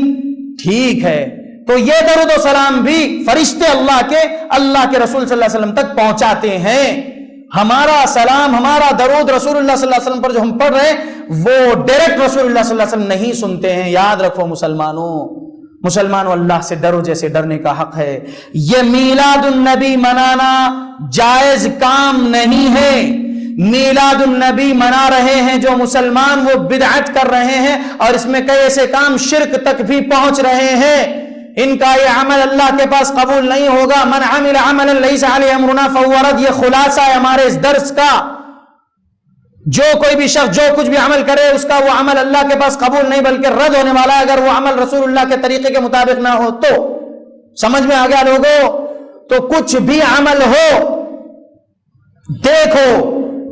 ٹھیک ہے، تو یہ درود و سلام بھی فرشتے اللہ کے رسول صلی اللہ علیہ وسلم تک پہنچاتے ہیں۔ ہمارا سلام ہمارا درود رسول اللہ صلی اللہ علیہ وسلم پر جو ہم پڑھ رہے ہیں وہ ڈائریکٹ رسول اللہ صلی اللہ علیہ وسلم نہیں سنتے ہیں۔ یاد رکھو مسلمانوں اللہ سے ڈرو جیسے ڈرنے کا حق ہے۔ یہ میلاد النبی منانا جائز کام نہیں ہے۔ میلاد النبی منا رہے ہیں جو مسلمان وہ بدعت کر رہے ہیں، اور اس میں کئی ایسے کام شرک تک بھی پہنچ رہے ہیں۔ ان کا یہ عمل اللہ کے پاس قبول نہیں ہوگا۔ من عمل عملا لیس علیہ امرنا فہو رد، یہ خلاصہ ہے ہمارے اس درس کا۔ جو کوئی بھی شخص جو کچھ بھی عمل کرے اس کا وہ عمل اللہ کے پاس قبول نہیں بلکہ رد ہونے والا ہے، اگر وہ عمل رسول اللہ کے طریقے کے مطابق نہ ہو تو۔ سمجھ میں آ گیا لوگوں؟ تو کچھ بھی عمل ہو، دیکھو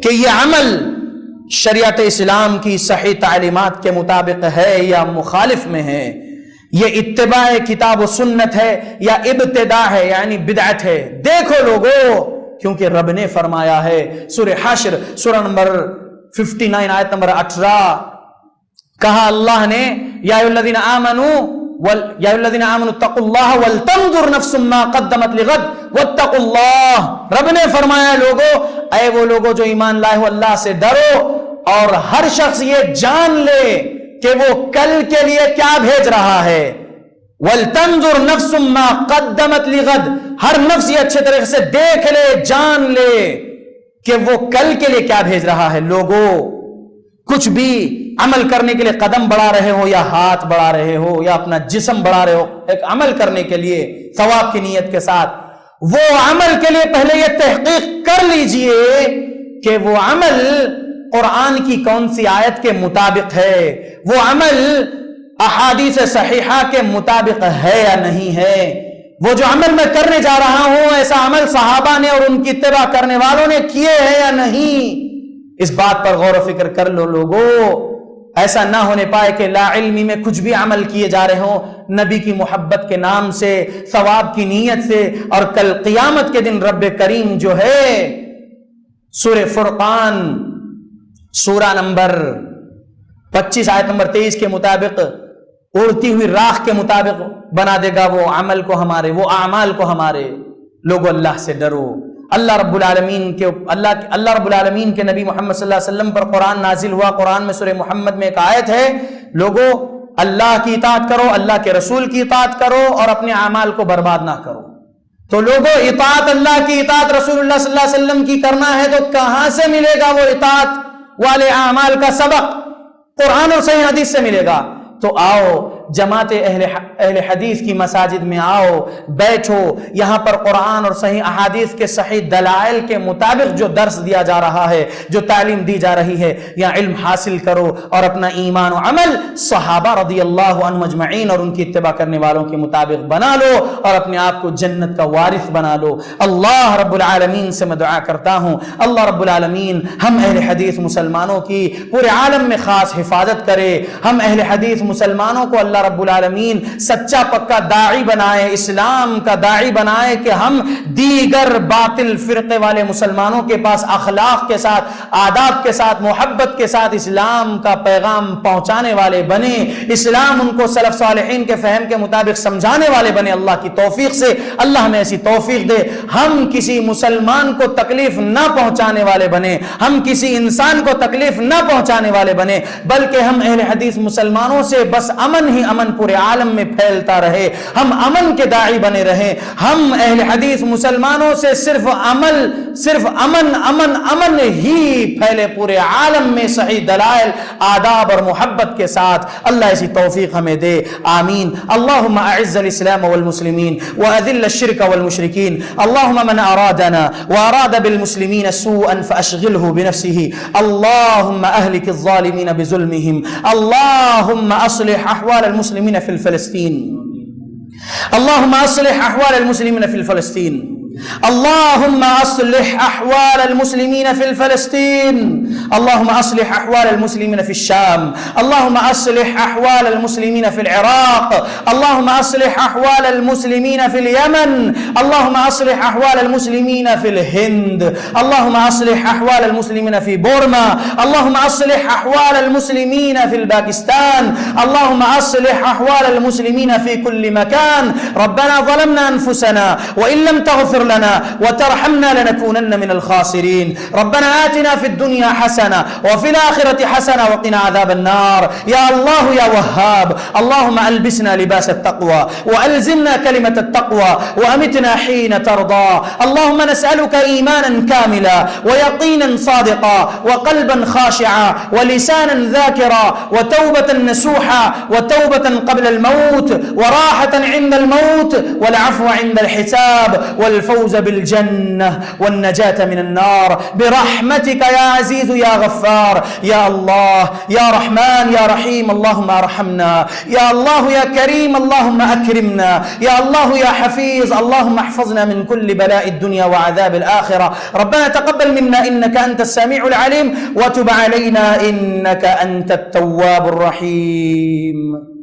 کہ یہ عمل شریعت اسلام کی صحیح تعلیمات کے مطابق ہے یا مخالف میں ہے، یہ اتباع کتاب و سنت ہے یا ابتداع ہے یعنی بدعت ہے۔ دیکھو لوگوں، کیونکہ رب نے فرمایا ہے سورہ حشر سورہ نمبر 59 آیت نمبر 18، کہا اللہ نے یا ایھا الذین آمنوا اتقوا اللہ ولتنظر نفس ما قدمت لغد واتقوا اللہ۔ رب نے فرمایا لوگوں، اے وہ لوگوں جو ایمان لائے ہو اللہ سے ڈرو، اور ہر شخص یہ جان لے کہ وہ کل کے لیے کیا بھیج رہا ہے۔ وَلْتَنْظُرْ نَفْسٌ مَا قَدَّمَتْ لِغَدْ، ہر نفس یہ اچھے طریقے سے دیکھ لے، جان لے کہ وہ کل کے لیے کیا بھیج رہا ہے۔ لوگوں کچھ بھی عمل کرنے کے لیے قدم بڑھا رہے ہو یا ہاتھ بڑھا رہے ہو یا اپنا جسم بڑھا رہے ہو ایک عمل کرنے کے لیے ثواب کی نیت کے ساتھ، وہ عمل کے لیے پہلے یہ تحقیق کر لیجئے کہ وہ عمل قرآن کی کون سی آیت کے مطابق ہے، وہ عمل احادیث صحیحہ کے مطابق ہے یا نہیں ہے۔ وہ جو عمل میں کرنے جا رہا ہوں ایسا عمل صحابہ نے اور ان کی اتباع کرنے والوں نے کیے ہیں یا نہیں، اس بات پر غور و فکر کر لو لوگوں۔ ایسا نہ ہونے پائے کہ لا علمی میں کچھ بھی عمل کیے جا رہے ہوں نبی کی محبت کے نام سے، ثواب کی نیت سے، اور کل قیامت کے دن رب کریم جو ہے سورہ فرقان سورہ نمبر 25 آیت نمبر 23 کے مطابق اڑتی ہوئی راکھ کے مطابق بنا دے گا وہ عمل کو ہمارے، وہ اعمال کو ہمارے۔ لوگوں اللہ سے ڈرو۔ اللہ رب العالمین کے نبی محمد صلی اللہ علیہ وسلم پر قرآن نازل ہوا۔ قرآن میں سورہ محمد میں ایک آیت ہے، لوگوں اللہ کی اطاعت کرو، اللہ کے رسول کی اطاعت کرو اور اپنے اعمال کو برباد نہ کرو۔ تو لوگوں اطاعت اللہ کی، اطاعت رسول اللہ صلی اللہ علیہ وسلم کی کرنا ہے تو کہاں سے ملے گا وہ اطاعت والے اعمال کا سبق؟ قرآن اور صحیح حدیث سے ملے گا۔ تو آؤ جماعت اہل حدیث کی مساجد میں آؤ، بیٹھو، یہاں پر قرآن اور صحیح احادیث کے صحیح دلائل کے مطابق جو درس دیا جا رہا ہے، جو تعلیم دی جا رہی ہے، یا علم حاصل کرو اور اپنا ایمان و عمل صحابہ رضی اللہ عنہم اجمعین اور ان کی اتباع کرنے والوں کے مطابق بنا لو اور اپنے آپ کو جنت کا وارث بنا لو۔ اللہ رب العالمین سے میں دعا کرتا ہوں اللہ رب العالمین ہم اہل حدیث مسلمانوں کی پورے عالم میں خاص حفاظت کرے، ہم اہل حدیث مسلمانوں کو اللہ رب العالمین سچا پکا داعی بنائے، اسلام کا داعی بنائے کہ ہم دیگر باطل فرقے والے مسلمانوں کے پاس اخلاق کے ساتھ، آداب کے ساتھ، محبت کے ساتھ اسلام کا پیغام پہنچانے والے بنے، اسلام ان کو سلف صالحین کے فہم کے مطابق سمجھانے والے بنے۔ اللہ کی توفیق سے اللہ ہمیں ایسی توفیق دے، ہم کسی مسلمان کو تکلیف نہ پہنچانے والے بنے، ہم کسی انسان کو تکلیف نہ پہنچانے والے بنے، بلکہ ہم اہل حدیث مسلمانوں سے بس امن ہی امن پورے عالم میں پھیلتا رہے، ہم امن کے داعی بنے رہیں، ہم اہل حدیث مسلمانوں سے صرف امن ہی پھیلے پورے عالم میں، صحیح دلائل، آداب اور محبت کے ساتھ۔ اللہ ایسی توفیق ہمیں دے، آمین۔ اللہم اعز الاسلام والمسلمین واذل الشرک والمشرکین، اللہم من ارادنا واراد بالمسلمین سوءا فاشغله بنفسه، اللہم اہلک الظالمین بظلمهم، اللہم اصلح احوال المسلمین فی فلسطین، اللہم اصلح احوال المسلمین فی فلسطین، اللهم اصلح احوال المسلمين في فلسطين، اللهم اصلح احوال المسلمين في الشام، اللهم اصلح احوال المسلمين في العراق، اللهم اصلح احوال المسلمين في اليمن، اللهم اصلح احوال المسلمين في الهند، اللهم اصلح احوال المسلمين في بورما، اللهم اصلح احوال المسلمين في الباكستان، اللهم اصلح احوال المسلمين في كل مكان۔ ربنا ظلمنا انفسنا وان لم تغفر لنا وترحمنا لنكونن من الخاسرين، ربنا آتنا في الدنيا حسنة وفي الآخرة حسنة وقنا عذاب النار، يا الله يا وهاب، اللهم ألبسنا لباس التقوى وألزمنا كلمة التقوى وأمتنا حين ترضى، اللهم نسألك إيمانا كاملا ويقينا صادقا وقلبا خاشعا ولسانا ذاكرا وتوبة نسوحا وتوبة قبل الموت وراحة عند الموت والعفو عند الحساب والفوز بالجنة والنجاة من النار برحمتك يا عزيز يا غفار، يا الله يا رحمن يا رحيم اللهم ارحمنا، يا الله يا كريم اللهم أكرمنا، يا الله يا حفيظ اللهم احفظنا من كل بلاء الدنيا وعذاب الآخرة، ربنا تقبل منا إنك أنت السميع العليم وتب علينا إنك أنت التواب الرحيم۔